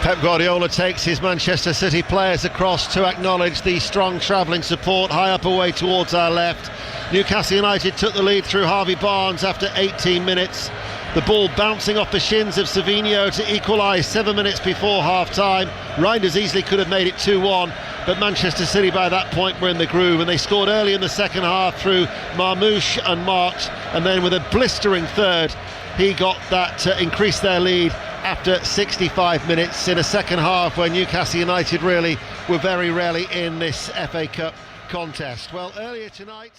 Pep Guardiola takes his Manchester City players across to acknowledge the strong travelling support high up away towards our left. Newcastle United took the lead through Harvey Barnes after 18 minutes. The ball bouncing off the shins of Savinho to equalise 7 minutes before half-time. Reinders easily could have made it 2-1, but Manchester City by that point were in the groove, and they scored early in the second half through Marmoush and March, and then with a blistering third, he got that increased their lead after 65 minutes in a second half where Newcastle United really were very rarely in this FA Cup contest. Well, earlier tonight...